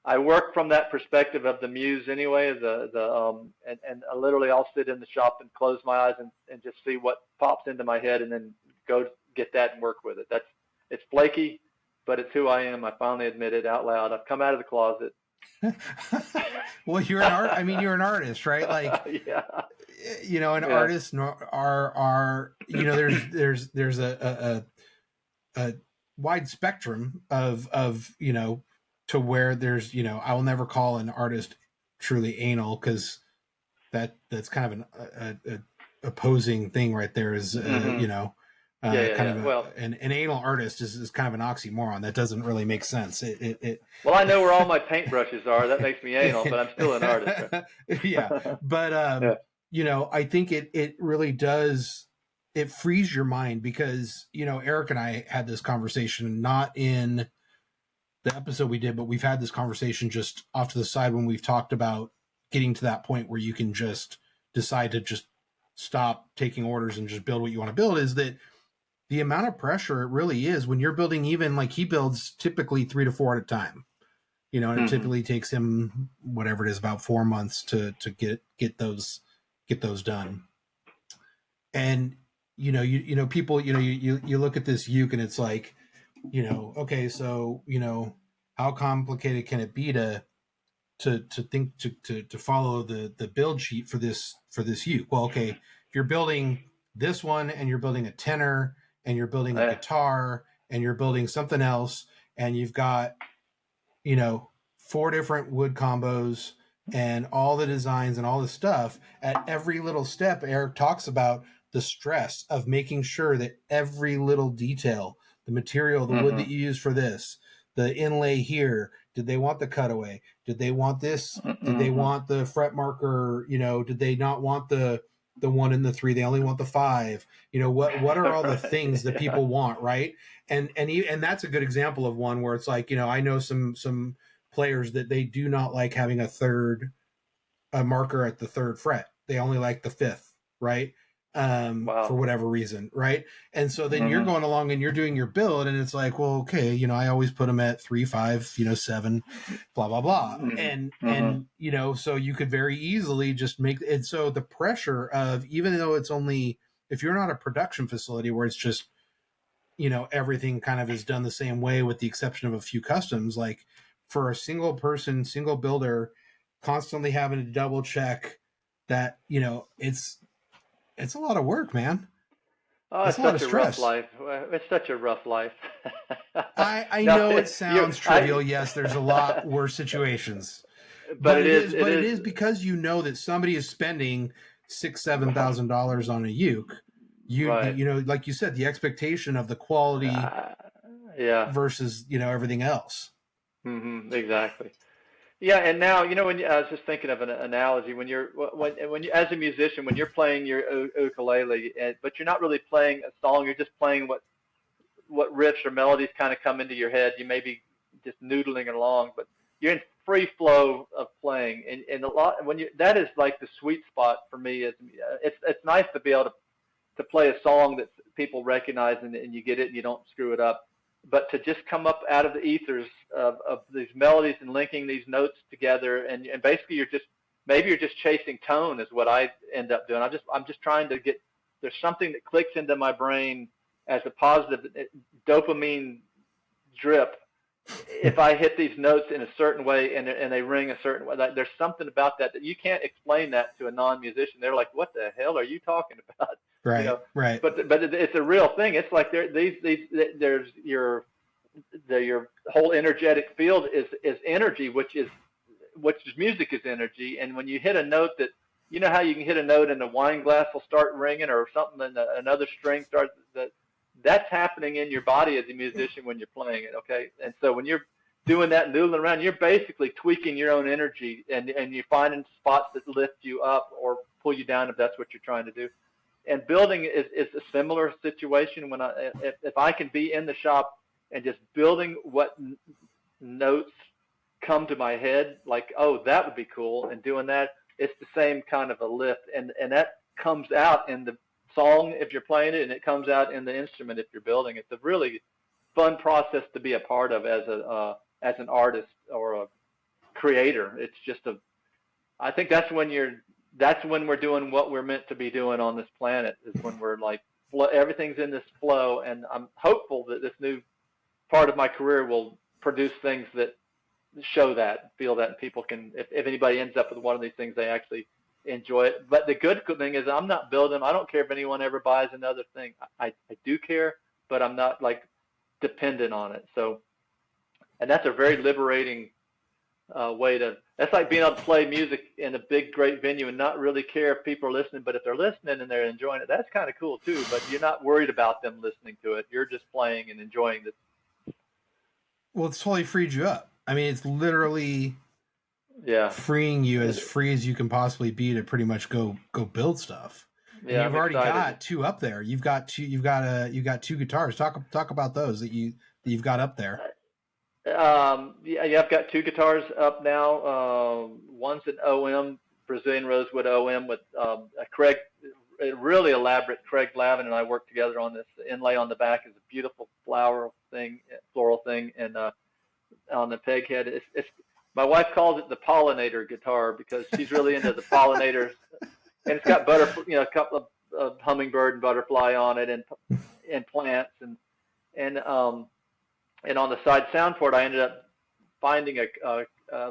I work from that perspective of the muse anyway. And literally I'll sit in the shop and close my eyes and just see what pops into my head, and then go get that and work with it. It's flaky, but it's who I am. I finally admit it out loud. I've come out of the closet. Well, you're an artist, right? Like, yeah. Artists are there's a wide spectrum of to where there's, I will never call an artist truly anal, because that's kind of an opposing thing right there. Is an anal artist is kind of an oxymoron. That doesn't really make sense. Well, I know where all my paintbrushes are. That makes me anal, but I'm still an artist. Right? Yeah, but I think it really does. It frees your mind, because Eric and I had this conversation, not in the episode we did, but we've had this conversation just off to the side when we've talked about getting to that point where you can just decide to just stop taking orders and just build what you want to build. Is that the amount of pressure it really is when you're building, even like he builds typically 3 to 4 at a time, and it typically takes him whatever it is, about 4 months to get those done. And people, you look at this uke and it's like, okay, so how complicated can it be to think to follow the build sheet for this uke? Well, okay, if you're building this one and you're building a tenor and you're building a guitar and you're building something else and you've got 4 different wood combos and all the designs and all the stuff, at every little step Eric talks about the stress of making sure that every little detail, the material, the wood that you use for this, the inlay here, did they want the cutaway, did they want this, did they want the fret marker, did they not want the 1 and the 3, they only want the 5, what are all the things that people want, right? And that's a good example of one where it's like, I know some players that they do not like having a marker at the 3rd fret. They only like the 5th, right? Wow. For whatever reason, right? And so then you're going along and you're doing your build, and it's like, well, okay, I always put them at 3, 5, 7, blah blah blah, and so you could very easily just make it. So the pressure of, even though it's only, if you're not a production facility where it's just everything kind of is done the same way with the exception of a few customs, like for a single person, single builder, constantly having to double check that, it's a lot of work, man. Oh, it's such a rough life. It's such a rough life. I know it sounds trivial. Yes, there's a lot worse situations, but it is because that somebody is spending $6,000-$7,000 on a uke. Like you said, the expectation of the quality, versus everything else. Exactly. Yeah, and now when I was just thinking of an analogy, when you as a musician, when you're playing your ukulele, but you're not really playing a song, you're just playing what riffs or melodies kind of come into your head. You may be just noodling along, but you're in free flow of playing, and a lot that is like the sweet spot for me. It's nice to be able to play a song that people recognize and you get it and you don't screw it up. But to just come up out of the ethers of these melodies and linking these notes together, and basically you're just chasing tone is what I end up doing. I'm just trying to get, there's something that clicks into my brain as a positive dopamine drip if I hit these notes in a certain way and they ring a certain way. There's something about that you can't explain that to a non-musician. They're like, "What the hell are you talking about?" Right, right. But it's a real thing. It's like there's your whole energetic field is energy, which is music is energy. And when you hit a note that, how you can hit a note and the wine glass will start ringing or something, and another string starts, that's happening in your body as a musician when you're playing it. Okay, and so when you're doing that and noodling around, you're basically tweaking your own energy, and you're finding spots that lift you up or pull you down if that's what you're trying to do. And building is a similar situation. When if I can be in the shop and just building what notes come to my head, like, oh, that would be cool, and doing that, it's the same kind of a lift, and that comes out in the song if you're playing it, and it comes out in the instrument if you're building. It's a really fun process to be a part of as an artist or a creator. It's just I think that's when we're doing what we're meant to be doing on this planet, is when we're like, everything's in this flow. And I'm hopeful that this new part of my career will produce things that show that, feel that, and people can, if anybody ends up with one of these things, they actually enjoy it. But the good thing is I'm not building. I don't care if anyone ever buys another thing. I do care, but I'm not like dependent on it. So, and that's a very liberating that's like being able to play music in a big, great venue and not really care if people are listening. But if they're listening and they're enjoying it, that's kind of cool too. But you're not worried about them listening to it. You're just playing and enjoying it. Well, it's totally freed you up. I mean, it's literally freeing you, as free as you can possibly be, to pretty much go build stuff. And you've already got 2 up there. You've got 2 guitars. Talk about those that you've got up there. I've got 2 guitars up now. One's an OM, Brazilian rosewood OM with a Craig really elaborate. Craig Lavin and I worked together on this. The inlay on the back is a beautiful floral thing, and on the peg head, it's my wife calls it the pollinator guitar because she's really into the pollinators, and it's got a couple of hummingbird and butterfly on it, and plants, and on the side sound port, I ended up finding a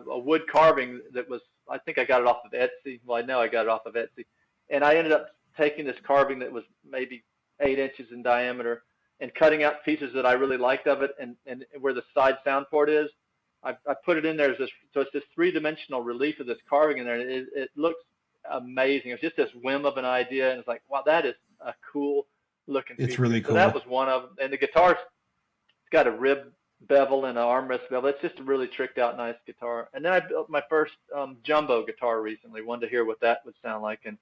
wood carving that was, I think I got it off of Etsy. Well, I know I got it off of Etsy, and I ended up taking this carving that was maybe 8 inches in diameter and cutting out pieces that I really liked of it, and where the side sound port is, I put it in there as this, so it's this 3-dimensional relief of this carving in there. And it looks amazing. It's just this whim of an idea, and it's like, wow, that is a cool looking It's feature. really So cool. that was one of them. And the guitar's got a rib bevel and an armrest bevel. It's just a really tricked out, nice guitar. And then I built my first jumbo guitar recently. Wanted to hear what that would sound like, and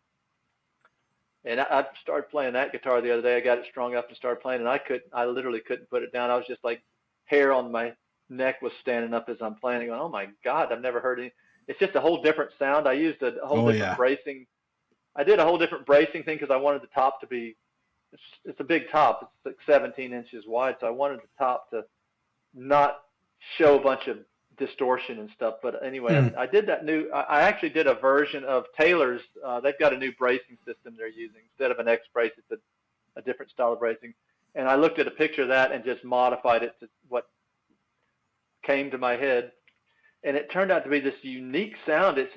I started playing that guitar the other day. I got it strung up and started playing, and I literally couldn't put it down. I was just like, hair on my neck was standing up as I'm playing, going, oh my God, I've never heard any. It's just a whole different sound. I used a whole different bracing. I did a whole different bracing thing because I wanted the top to be, it's a big top. It's like 17 inches wide. So I wanted the top to not show a bunch of distortion and stuff. But anyway, I did that I actually did a version of Taylor's. They've got a new bracing system they're using. Instead of an X brace, it's a different style of bracing. And I looked at a picture of that and just modified it to what came to my head. And it turned out to be this unique sound. It's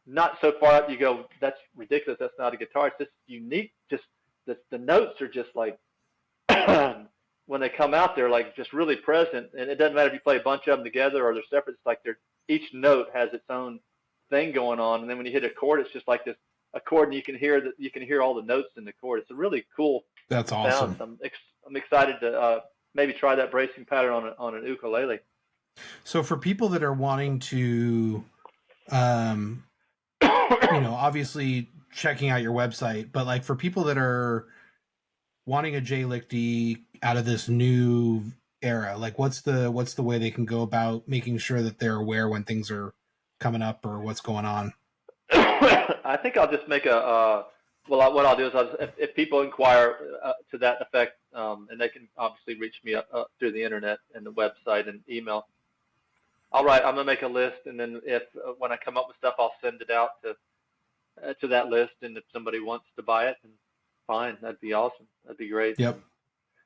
not so far up you go, that's ridiculous, that's not a guitar. It's just unique, just the notes are just like, when they come out, they're like just really present. And it doesn't matter if you play a bunch of them together or they're separate. It's like each note has its own thing going on. And then when you hit a chord, it's just like this a chord, and you can hear all the notes in the chord. It's a really cool That's awesome. sound. I'm excited to maybe try that bracing pattern on an ukulele. So for people that are wanting to, obviously checking out your website, but like for people that are wanting a Jay Lichty out of this new era, like what's the way they can go about making sure that they're aware when things are coming up or what's going on? I think I'll just make what I'll do is if people inquire to that effect, and they can obviously reach me up through the internet and the website and email. I'm gonna make a list, and then when I come up with stuff, I'll send it out to that list, and if somebody wants to buy it, then fine, that'd be awesome. That'd be great. Yep.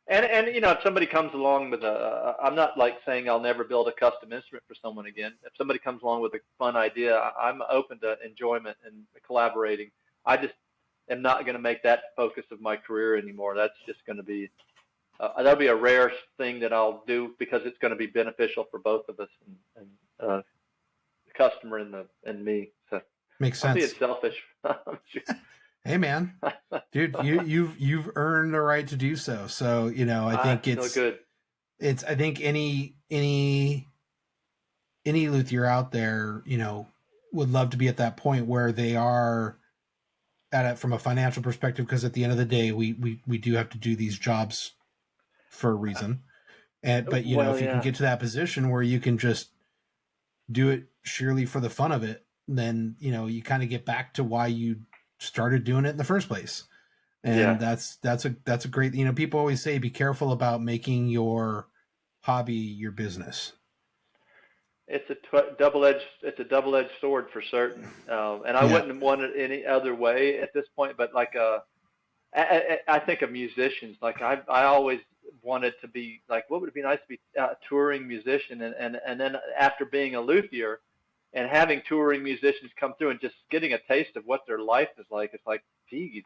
And if somebody comes along with I'm not like saying I'll never build a custom instrument for someone again. If somebody comes along with a fun idea, I'm open to enjoyment and collaborating. I just am not going to make that focus of my career anymore. That's just going to be that'll be a rare thing that I'll do because it's going to be beneficial for both of us and the customer and me. So makes sense. I'm being selfish. Hey man, dude, you've earned the right to do so. So I think it's good. I think any luthier out there, would love to be at that point where they are at it from a financial perspective, because at the end of the day, we do have to do these jobs for a reason. But if you can get to that position where you can just do it sheerly for the fun of it, then you kind of get back to why you started doing it in the first place. And that's a great, people always say, be careful about making your hobby your business. It's a double-edged sword for certain. And I wouldn't want it any other way at this point, but like, I think of musicians, like I always wanted to be like, what would it be nice to be a touring musician? And then after being a luthier and having touring musicians come through and just getting a taste of what their life is like, it's like, geez,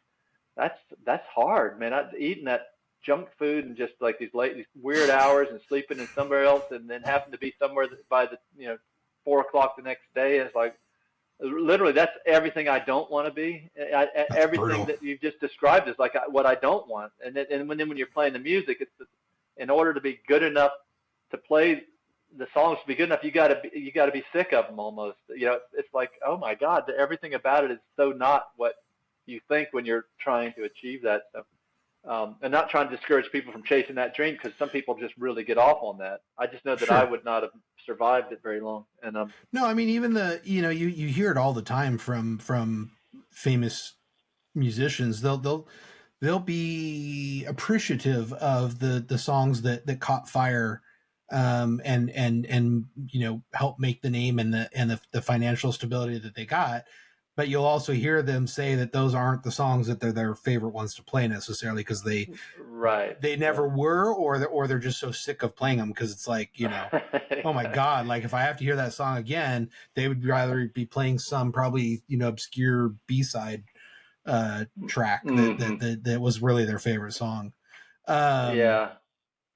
that's hard, man. Eating that junk food and just like these weird hours and sleeping in somewhere else and then having to be somewhere by the 4 o'clock the next day. It's like, literally, that's everything I don't want to be. Everything brutal. That you've just described is like what I don't want. And then when you're playing the music, in order to be good enough to play the songs to be good enough, you got to be sick of them almost. It's like, oh my God, everything about it is so not what you think when you're trying to achieve that stuff. And not trying to discourage people from chasing that dream, because some people just really get off on that. I just know that I would not have survived it very long. And no, I mean, even you hear it all the time from famous musicians, they'll be appreciative of the songs that caught fire, and help make the name and the financial stability that they got. But you'll also hear them say that those aren't the songs that they're their favorite ones to play necessarily, because Right. they never were, or they're just so sick of playing them, because it's like, oh my God, like if I have to hear that song again, they would rather be playing some probably, obscure B-side track hmm that was really their favorite song. Um, Yeah.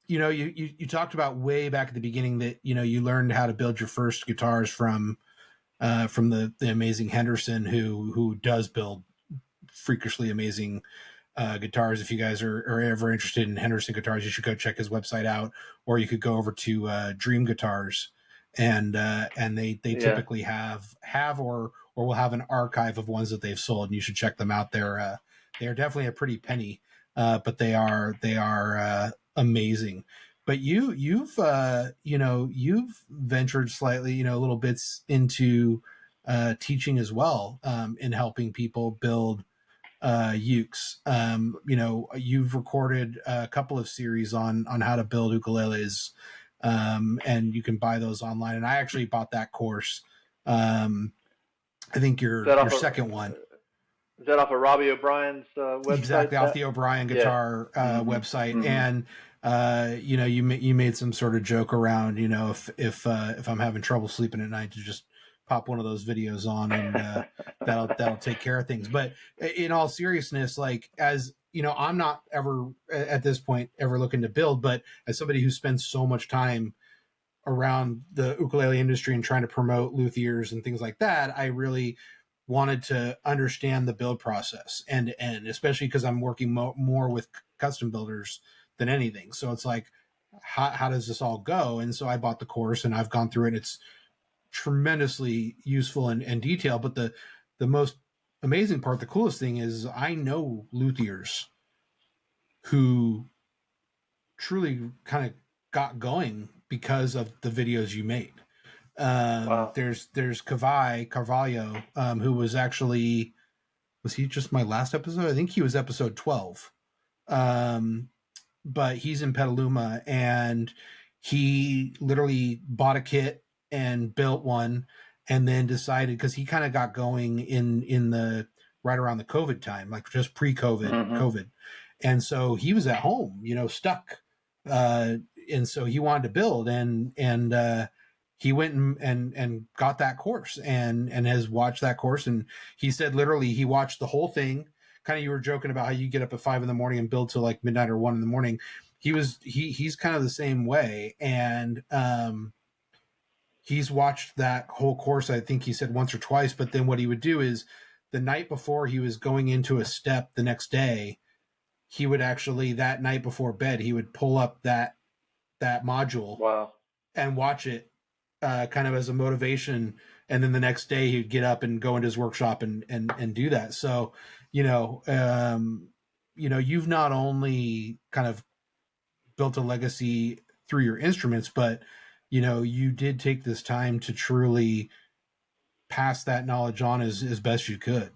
you talked about way back at the beginning that, you learned how to build your first guitars from the amazing Henderson, who does build freakishly amazing guitars. If you guys are ever interested in Henderson guitars, you should go check his website out, or you could go over to Dream Guitars, and they Yeah. typically have or will have an archive of ones that they've sold, and you should check them out. They're definitely a pretty penny, but they are amazing. But you've ventured slightly, little bits into teaching as well, in helping people build ukes. You've recorded a couple of series on how to build ukuleles, and you can buy those online. And I actually bought that course. Um, I think Is that your off of second one. Robbie O'Brien's website? Exactly, off the O'Brien Yeah. Guitar hmm website. hmm And you made some sort of joke around, if I'm having trouble sleeping at night, to just pop one of those videos on, and that'll take care of things. But in all seriousness, like, as I'm not ever at this point ever looking to build, but as somebody who spends so much time around the ukulele industry and trying to promote luthiers and things like that, I really wanted to understand the build process, and especially because I'm working more with custom builders than anything. So it's like, how does this all go? And so I bought the course, and I've gone through it. And it's tremendously useful and detailed. But the most amazing part, the coolest thing, is I know luthiers who truly kind of got going because of the videos you made. Wow. There's Carvalho, who was he just my last episode? I think he was episode 12. Um, but he's in Petaluma, and he literally bought a kit and built one, and then decided, because he kind of got going in the right around the COVID time, like just pre-COVID, hmm COVID, and so he was at home, stuck, uh, and so he wanted to build, and he went and got that course, and has watched that course, and he said literally he watched the whole thing. Kind of, you were joking about how you get up at 5 a.m. and build till like midnight or 1 a.m. He's kind of the same way, and he's watched that whole course, I think he said once or twice. But then what he would do is, the night before he was going into a step the next day, he would actually, that night before bed, he would pull up that module Wow. and watch it, kind of as a motivation. And then the next day he'd get up and go into his workshop and do that. So, you know, um, you've not only kind of built a legacy through your instruments, but you did take this time to truly pass that knowledge on as best you could.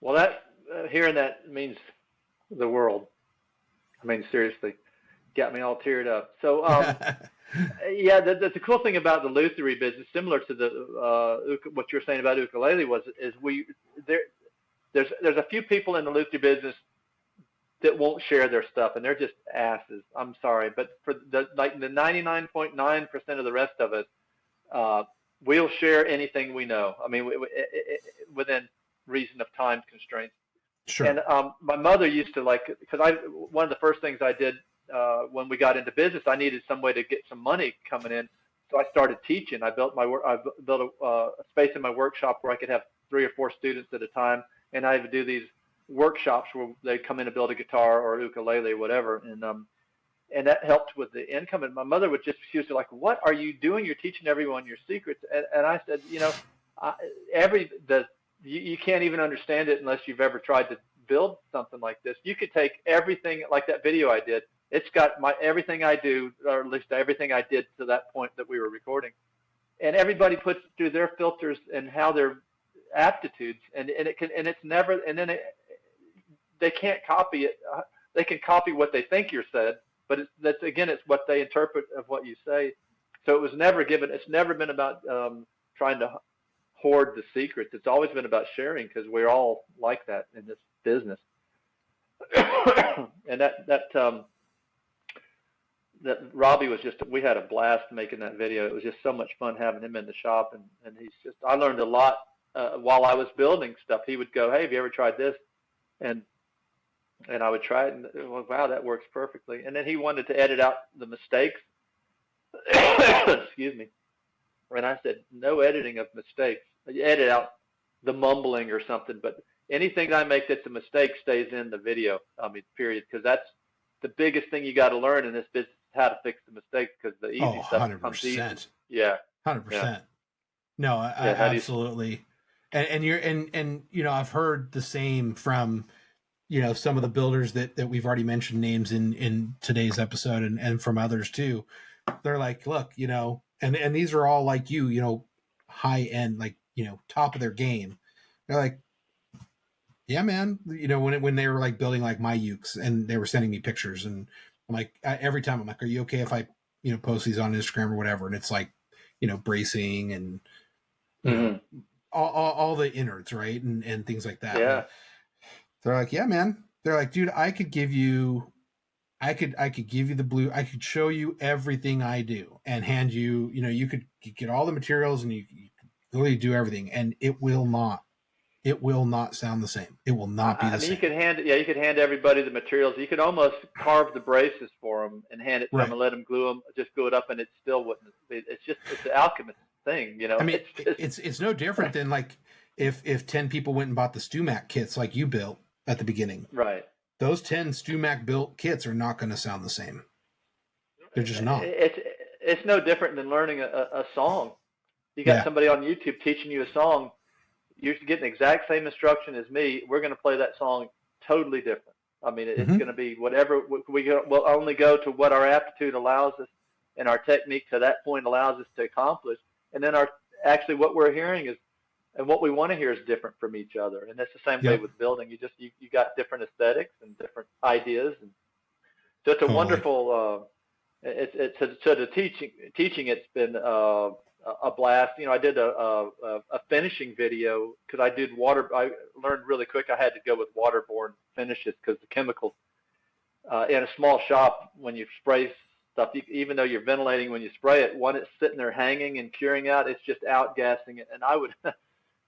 Well, that hearing that means the world. I mean, seriously, got me all teared up. So, yeah, the cool thing about the lutherie business, similar to the what you were saying about ukulele, is there there's a few people in the luthier business that won't share their stuff, and they're just asses. I'm sorry, but for the 99.9% of the rest of us, uh, we'll share anything we know. I mean, within reason of time constraints. Sure. And my mother used to, like, because one of the first things I did when we got into business, I needed some way to get some money coming in. So I started teaching. I built a space in my workshop where I could have 3 or 4 students at a time, and I would do these workshops where they come in to build a guitar or ukulele, or whatever, and that helped with the income. And my mother she was like, "What are you doing? You're teaching everyone your secrets." And I said, I, every the you can't even understand it unless you've ever tried to build something like this. You could take everything, like that video I did. It's got everything I do, or at least everything I did to that point that we were recording, and everybody puts through their filters and how their aptitudes, and it's never, and then they can't copy it. They can copy what they think you said, but it's what they interpret of what you say. So it was never given. It's never been about trying to hoard the secrets. It's always been about sharing, because we're all like that in this business. And that Robbie was we had a blast making that video. It was just so much fun having him in the shop, and I learned a lot while I was building stuff. He would go, "Hey, have you ever tried this?" And I would try it, and well, wow, that works perfectly. And then he wanted to edit out the mistakes. Excuse me. And I said, no editing of mistakes. You edit out the mumbling or something, but anything I make that's a mistake stays in the video. I mean, period, because that's the biggest thing you got to learn in this business, how to fix the mistakes, because the easy stuff comes easy. 100%. Yeah. 100%. No, I absolutely. And you're and I've heard the same from some of the builders that we've already mentioned names in today's episode, and from others too. They're like, look, and these are all like high end, like top of their game. They're like, yeah, man. When they were like building like my ukes, and they were sending me pictures, and I'm like, every time I'm like, are you okay if I post these on Instagram or whatever? And it's like bracing and all the innards, right, and things like that. Yeah. And they're like, yeah, man. They're like, dude, I could give you the blue. I could show you everything I do and hand you. You could get all the materials, and you could really do everything, and it will not sound the same. It will not be the same. You could hand everybody the materials. You could almost carve the braces for them and hand it to them and let them glue it up, and it still wouldn't. It's an alchemist thing, I mean, it's no different than like if 10 people went and bought the StuMac kits like you built at the beginning. Right. Those 10 StuMac built kits are not going to sound the same. They're just not. It's no different than learning a song. You got somebody on YouTube teaching you a song. You're getting the exact same instruction as me. We're going to play that song totally different. I mean, it's going to be whatever we'll only go to what our aptitude allows us, and our technique to that point allows us to accomplish. And then what we're hearing is, and what we want to hear is different from each other. And that's the same way with building. You got different aesthetics and different ideas, and so it's a wonderful. The teaching. It's been a blast. I did a finishing video because I did water. I learned really quick I had to go with waterborne finishes, because the chemicals in a small shop, when you spray stuff, even though you're ventilating when you spray it, when it's sitting there hanging and curing out, it's just outgassing it. And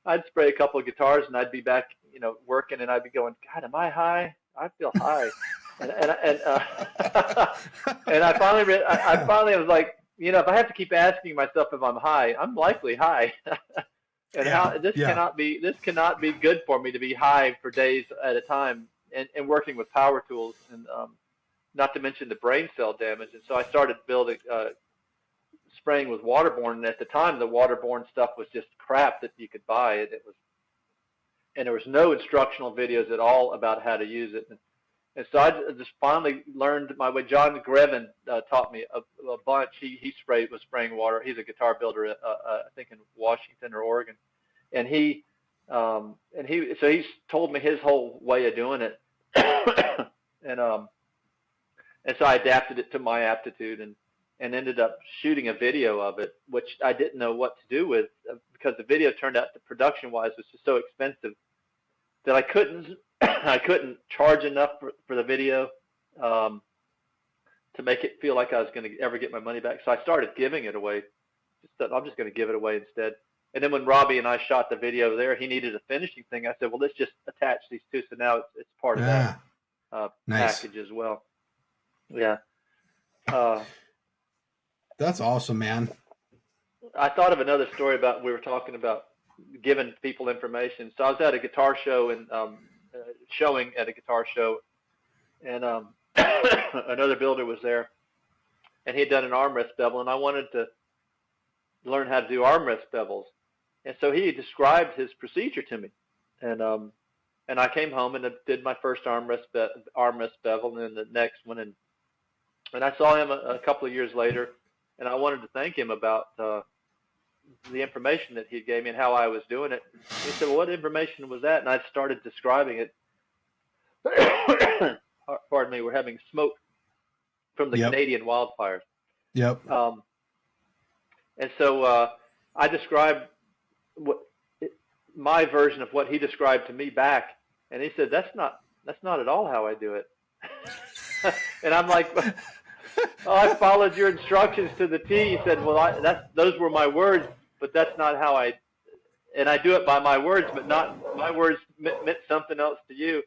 I'd spray a couple of guitars, and I'd be back, working, and I'd be going, God, am I high? I feel high. and I finally was like, if I have to keep asking myself if I'm high, I'm likely high. And this cannot be good for me to be high for days at a time, and working with power tools, and not to mention the brain cell damage. And so I started building, spraying with waterborne. And at the time, the waterborne stuff was just crap that you could buy. And there was no instructional videos at all about how to use it. And so I just finally learned my way. John Grevin taught me a bunch. He was spraying water. He's a guitar builder, I think in Washington or Oregon. And he's told me his whole way of doing it. And so I adapted it to my aptitude, and ended up shooting a video of it, which I didn't know what to do with, because the video turned out, production-wise, was just so expensive that I couldn't charge enough for the video to make it feel like I was going to ever get my money back. So I started giving it away. I'm just going to give it away instead. And then when Robbie and I shot the video there, he needed a finishing thing. I said, well, let's just attach these two. So now it's part of that package as well. Yeah. That's awesome, man. I thought of another story we were talking about giving people information. So I was at a guitar show, and showing at a guitar show, and another builder was there, and he had done an armrest bevel, and I wanted to learn how to do armrest bevels. And so he described his procedure to me, and I came home and did my first armrest bevel, and then the next one, and I saw him a couple of years later, and I wanted to thank him about the information that he gave me and how I was doing it. He said, well, what information was that? And I started describing it. pardon me, were having smoke from the Yep. Canadian wildfires. Yep. Um, and so I described what my version of what he described to me back, and he said, that's not at all how I do it." And I'm like, "Oh, I followed your instructions to the T." He said, "Well, those were my words, but that's not how and I do it by my words, but not my words meant something else to you."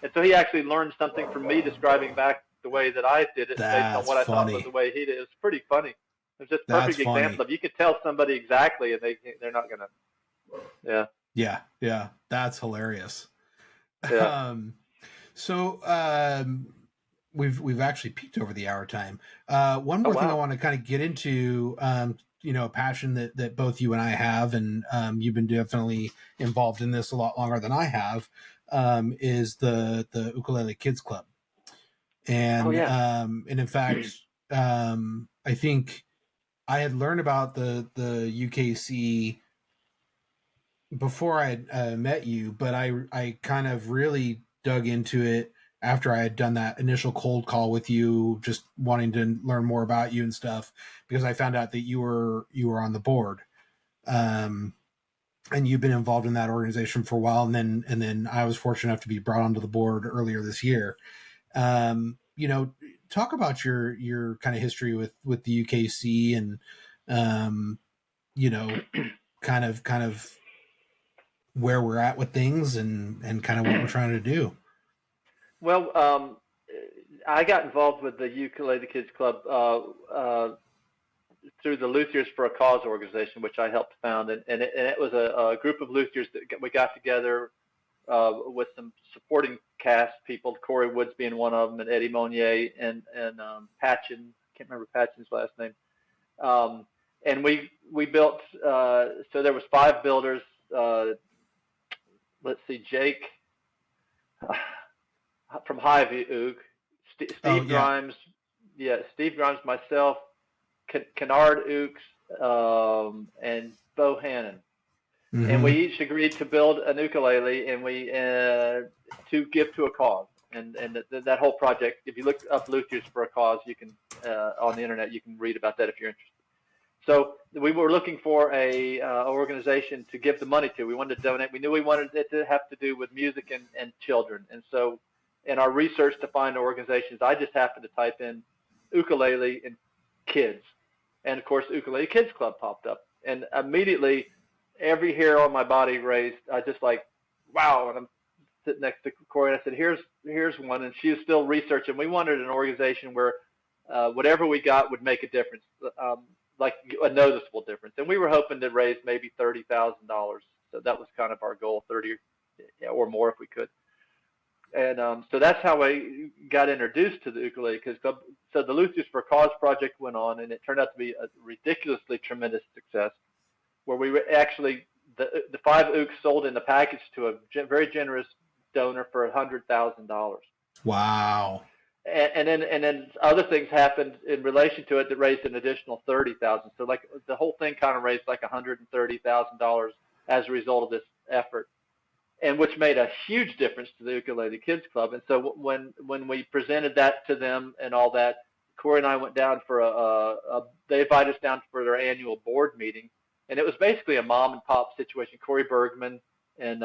And so he actually learned something from me describing back the way that I did it based on That's what I thought was the funny. way he did it. It was pretty funny. It's just a That's perfect example funny. of, you could tell somebody exactly and they're not gonna. Yeah, Yeah. Yeah. That's hilarious. yeah. Um, so we've actually peaked over the hour time. One Oh more thing I wow. want to kind of get into, a passion that both you and I have, and you've been definitely involved in this a lot longer than I have, is the Ukulele Kids Club. Oh yeah. And in fact, I think I had learned about the UKC before I had met you, but I kind of really dug into it after I had done that initial cold call with you, just wanting to learn more about you and stuff, because I found out that you were on the board, um, and you've been involved in that organization for a while, and then I was fortunate enough to be brought onto the board earlier this year. You know, talk about your kind of history with the UKC and um, you know, kind of where we're at with things and kind of what we're trying to do. Well, I got involved with the Ukulele Kids Club through the Luthiers for a Cause organization, which I helped found, and it was a group of luthiers that we got together with some supporting cast people, Corey Woods being one of them, and Eddie Monier and Patchen. Can't remember Patchen's last name. Um, and we built. So there was 5 builders. Let's see, Jake from Hy-Vee Ook, Oh Steve yeah. Grimes, yeah, Steve Grimes, myself, Kennard Ooks, and Bo Hannon. And we Mm-hmm. each agreed to build an ukulele, and we to give to a cause. And that whole project, if you look up Luthiers for a Cause, you can on the internet, you can read about that if you're interested. So we were looking for a organization to give the money to. We wanted to donate. We knew we wanted it to have to do with music and children. And so in our research to find organizations, I just happened to type in ukulele and kids. And of course, Ukulele Kids Club popped up. And immediately every hair on my body raised. I just like, wow. And I'm sitting next to Corey and I said, here's one. And she was still researching. We wanted an organization where whatever we got would make a difference. Like a noticeable difference. And we were hoping to raise maybe $30,000. So that was kind of our goal, 30 or more if we could. And so that's how I got introduced to the Ukulele Kids Club. So the Luthiers for a Cause project went on, and it turned out to be a ridiculously tremendous success, where we were actually the 5 ukes sold in the package to a very generous donor for $100,000. Wow. And then other things happened in relation to it that raised an additional 30,000. So like the whole thing kind of raised like $130,000 as a result of this effort, and which made a huge difference to the Ukulele Kids Club. And so when we presented that to them and all that, Corey and I went down for they invited us down for their annual board meeting, and it was basically a mom and pop situation. Corey Bergman and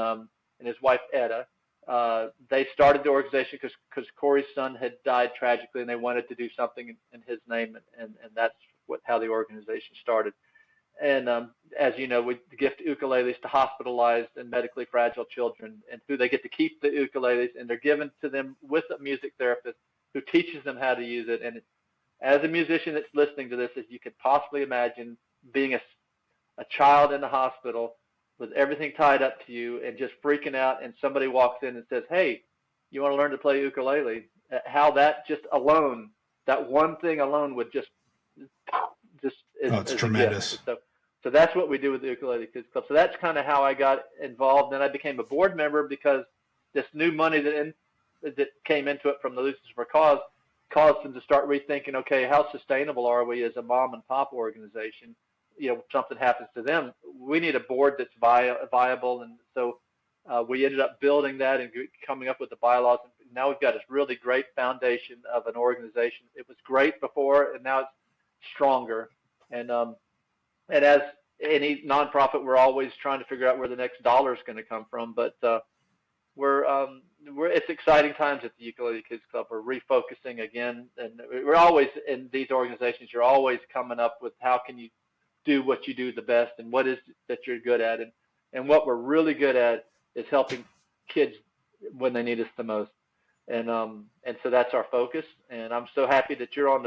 his wife Etta. They started the organization because Corey's son had died tragically, and they wanted to do something in his name, and that's how the organization started. And as you know, we gift ukuleles to hospitalized and medically fragile children, and who they get to keep the ukuleles, and they're given to them with a music therapist who teaches them how to use it. And as a musician that's listening to this, as you could possibly imagine, being a child in the hospital with everything tied up to you and just freaking out, and somebody walks in and says, "Hey, you want to learn to play ukulele?" How that just alone, that one thing alone would just Oh, it's is a gift. tremendous. So that's what we do with the Ukulele Kids Club. So that's kind of how I got involved. Then I became a board member because this new money that came into it from the Luthiers for a Cause caused them to start rethinking, okay, how sustainable are we as a mom and pop organization? You know, something happens to them, we need a board that's viable. And so we ended up building that and coming up with the bylaws and now we've got this really great foundation of an organization. It was great before, and now it's stronger. And as any nonprofit, we're always trying to figure out where the next dollar is going to come from. But it's exciting times at the Ukulele Kids Club. We're refocusing again, and we're always in these organizations. You're always coming up with how can you do what you do the best, and what is it that you're good at, and what we're really good at is helping kids when they need us the most. And so that's our focus. And I'm so happy that you're on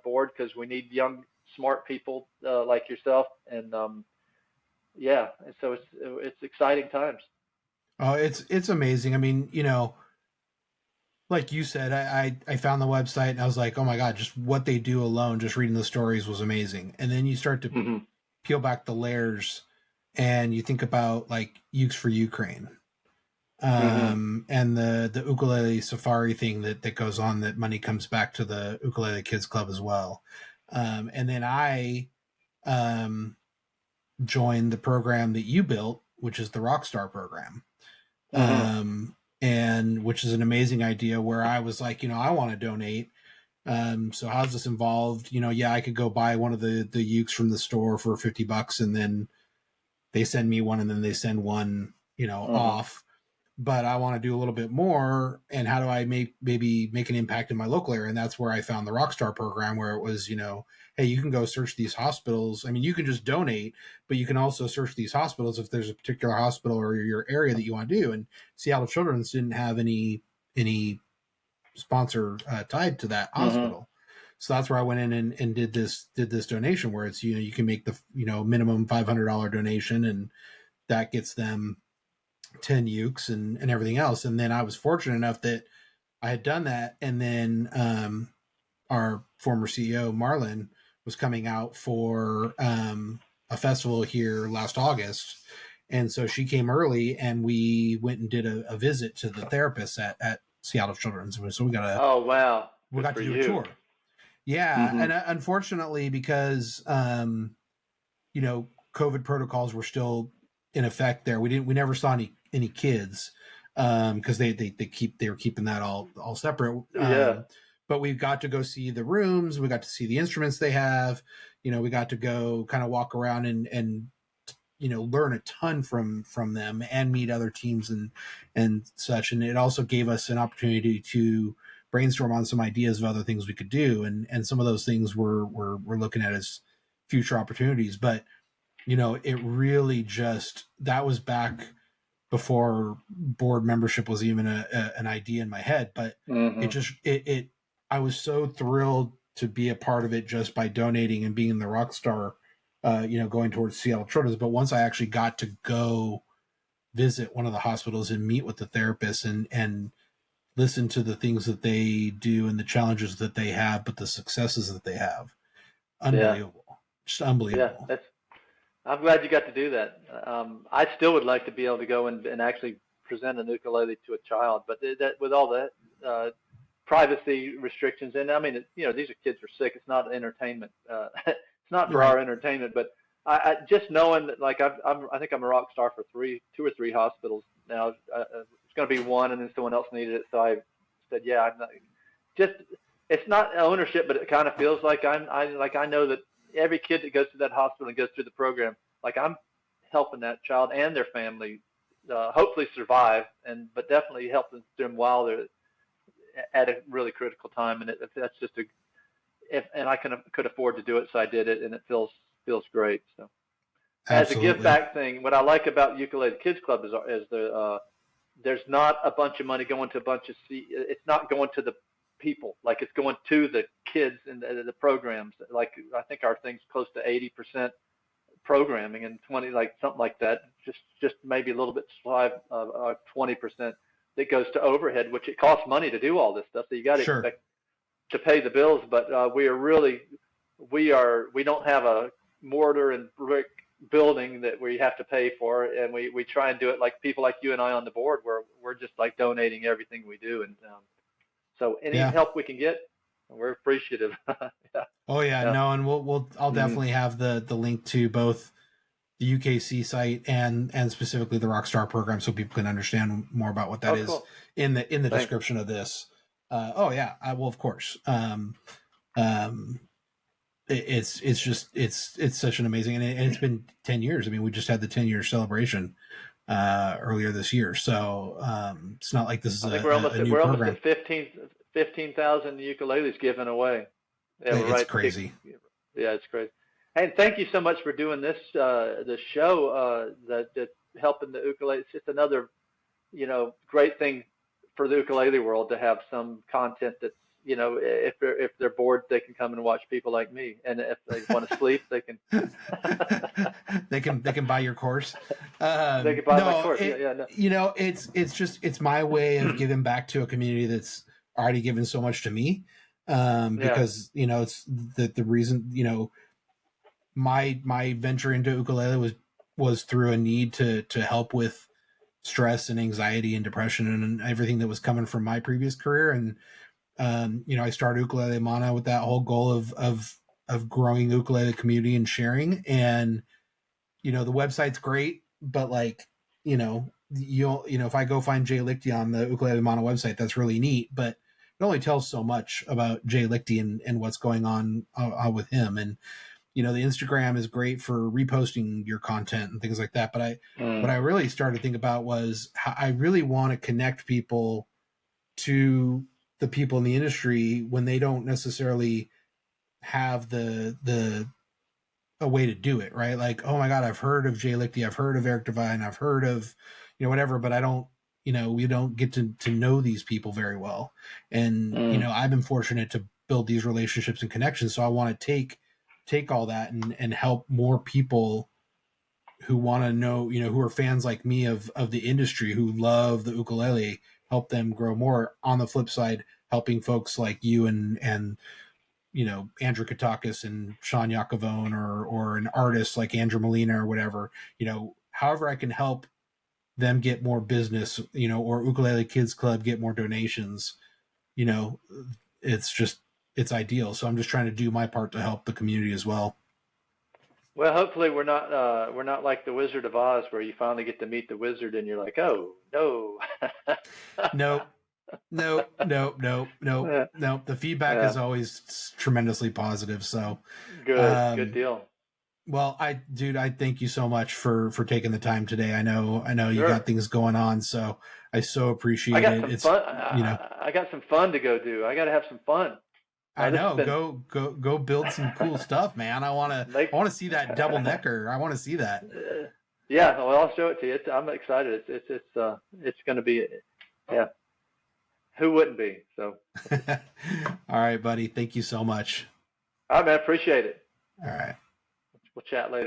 board, because we need young, smart people like yourself. And yeah, and so it's exciting times. Oh, it's amazing. I mean, like you said, I found the website and I was like, oh my God, just what they do alone, just reading the stories was amazing. And then you start to Mm-hmm. peel back the layers and you think about like Ukes for Ukraine, Mm-hmm. and the ukulele safari thing that goes on, that money comes back to the Ukulele Kids Club as well. And then I um, joined the program that you built, which is the Rockstar program, Mm-hmm. and which is an amazing idea, where I was like, I want to donate. So how's this involved? Yeah, I could go buy one of the ukes from the store for $50, and then they send me one, and then they send one, Mm-hmm. off. But I want to do a little bit more. And how do I maybe make an impact in my local area? And that's where I found the Rockstar program, where it was, hey, you can go search these hospitals. I mean, you can just donate, but you can also search these hospitals if there's a particular hospital or your area that you want to do. And Seattle Children's didn't have any sponsor tied to that Mm-hmm. hospital. So that's where I went in and did this donation, where it's, you can make the minimum $500 donation, and that gets them 10 ukes and everything else. And then I was fortunate enough that I had done that. And then our former CEO, Marlon, was coming out for a festival here last August. And so she came early, and we went and did a visit to the therapist at Seattle Children's. So Oh, wow. we Good got for to do a you. tour. Yeah. Mm-hmm. And unfortunately, because, COVID protocols were still in effect there, we never saw any kids, because they were keeping that all separate. Yeah. But we got to go see the rooms, we got to see the instruments they have, we got to go kind of walk around and learn a ton from them, and meet other teams and such. And it also gave us an opportunity to brainstorm on some ideas of other things we could do, and some of those things we're looking at as future opportunities. But it really just, that was back before board membership was even an idea in my head. But it Mm-hmm. just I was so thrilled to be a part of it, just by donating and being the rock star, going towards Seattle Children's. But once I actually got to go visit one of the hospitals and meet with the therapists and listen to the things that they do and the challenges that they have, but the successes that they have, Yeah. unbelievable, just Yeah. unbelievable. I'm glad you got to do that. I still would like to be able to go and actually present an ukulele to a child, but that with all that privacy restrictions, and I mean, these are kids who are sick. It's not entertainment. It's not for Right. our entertainment, but I just knowing that, like, I think I'm a rock star for two or three hospitals now. It's going to be one, and then someone else needed it, so I said, yeah, I'm not just. It's not ownership, but it kind of feels like I know that every kid that goes to that hospital and goes through the program, like, I'm helping that child and their family hopefully survive, but definitely helping them while they're at a really critical time. And that's just and I could afford to do it, so I did it, and it feels great. So as a give Absolutely. back thing, what I like about Ukulele Kids Club is there's not a bunch of money going to a bunch of it's not going to the people, like, it's going to the kids and the programs. Like, I think our thing's close to 80% programming, and 20, like, something like that, just maybe a little bit shy of 20% that goes to overhead, which it costs money to do all this stuff, so you got to Sure. expect to pay the bills. But we don't have a mortar and brick building that we have to pay for, and we try and do it like people like you and I on the board, where we're just like donating everything we do. And so any Yeah. help we can get, we're appreciative. Yeah. Oh yeah. Yeah. No, and I'll Mm-hmm. definitely have the link to both UKC site and specifically the Rockstar program, so people can understand more about what that is Cool. in the Thanks. description of this. Oh yeah, well of course. It's such an amazing, and it's been 10 years. I mean, we just had the 10-year celebration earlier this year, so it's not like this is I think a new we're program. almost at 15,000 ukuleles given away. Yeah, we're It's right. crazy. Yeah, it's crazy. And thank you so much for doing this show that helping the ukulele. It's just another great thing for the ukulele world to have some content that's if they're bored, they can come and watch people like me, and if they want to sleep, they can they can buy your course. they can buy my course. No. It's my way of giving back to a community that's already given so much to me. Because it's the reason my venture into ukulele was through a need to help with stress and anxiety and depression and everything that was coming from my previous career. And I started Ukulele Mana with that whole goal of growing ukulele community and sharing. And the website's great, but if I go find Jay Lichty on the Ukulele Mana website, that's really neat, but it only tells so much about Jay Lichty and what's going on with him. And the Instagram is great for reposting your content and things like that. But what I really started to think about was how I really want to connect people to the people in the industry when they don't necessarily have a way to do it, right? Like, oh my God, I've heard of Jay Lichty, I've heard of Eric Devine, I've heard of, whatever, but I don't, we don't get to know these people very well. And, I've been fortunate to build these relationships and connections. So I want to take all that and help more people who want to know, who are fans like me of the industry, who love the ukulele, help them grow more. On the flip side, helping folks like you and Andrew Katakis and Sean Yakavone or an artist like Andrew Molina or whatever, however I can help them get more business, or Ukulele Kids Club get more donations, it's ideal. So I'm just trying to do my part to help the community as well. Well, hopefully we're not like the Wizard of Oz, where you finally get to meet the wizard and you're like, oh no. Nope. No. The feedback is always tremendously positive. So good deal. Well, I thank you so much for taking the time today. I know you got things going on, so I so appreciate it. It's fun. I got some fun to go do. I got to have some fun. I know. Go build some cool stuff, man. I want to see that double necker. I want to see that. Yeah, well, I'll show it to you. I'm excited. It's going to be, yeah. Who wouldn't be? So. All right, buddy. Thank you so much. All right, man. Appreciate it. All right. We'll chat later.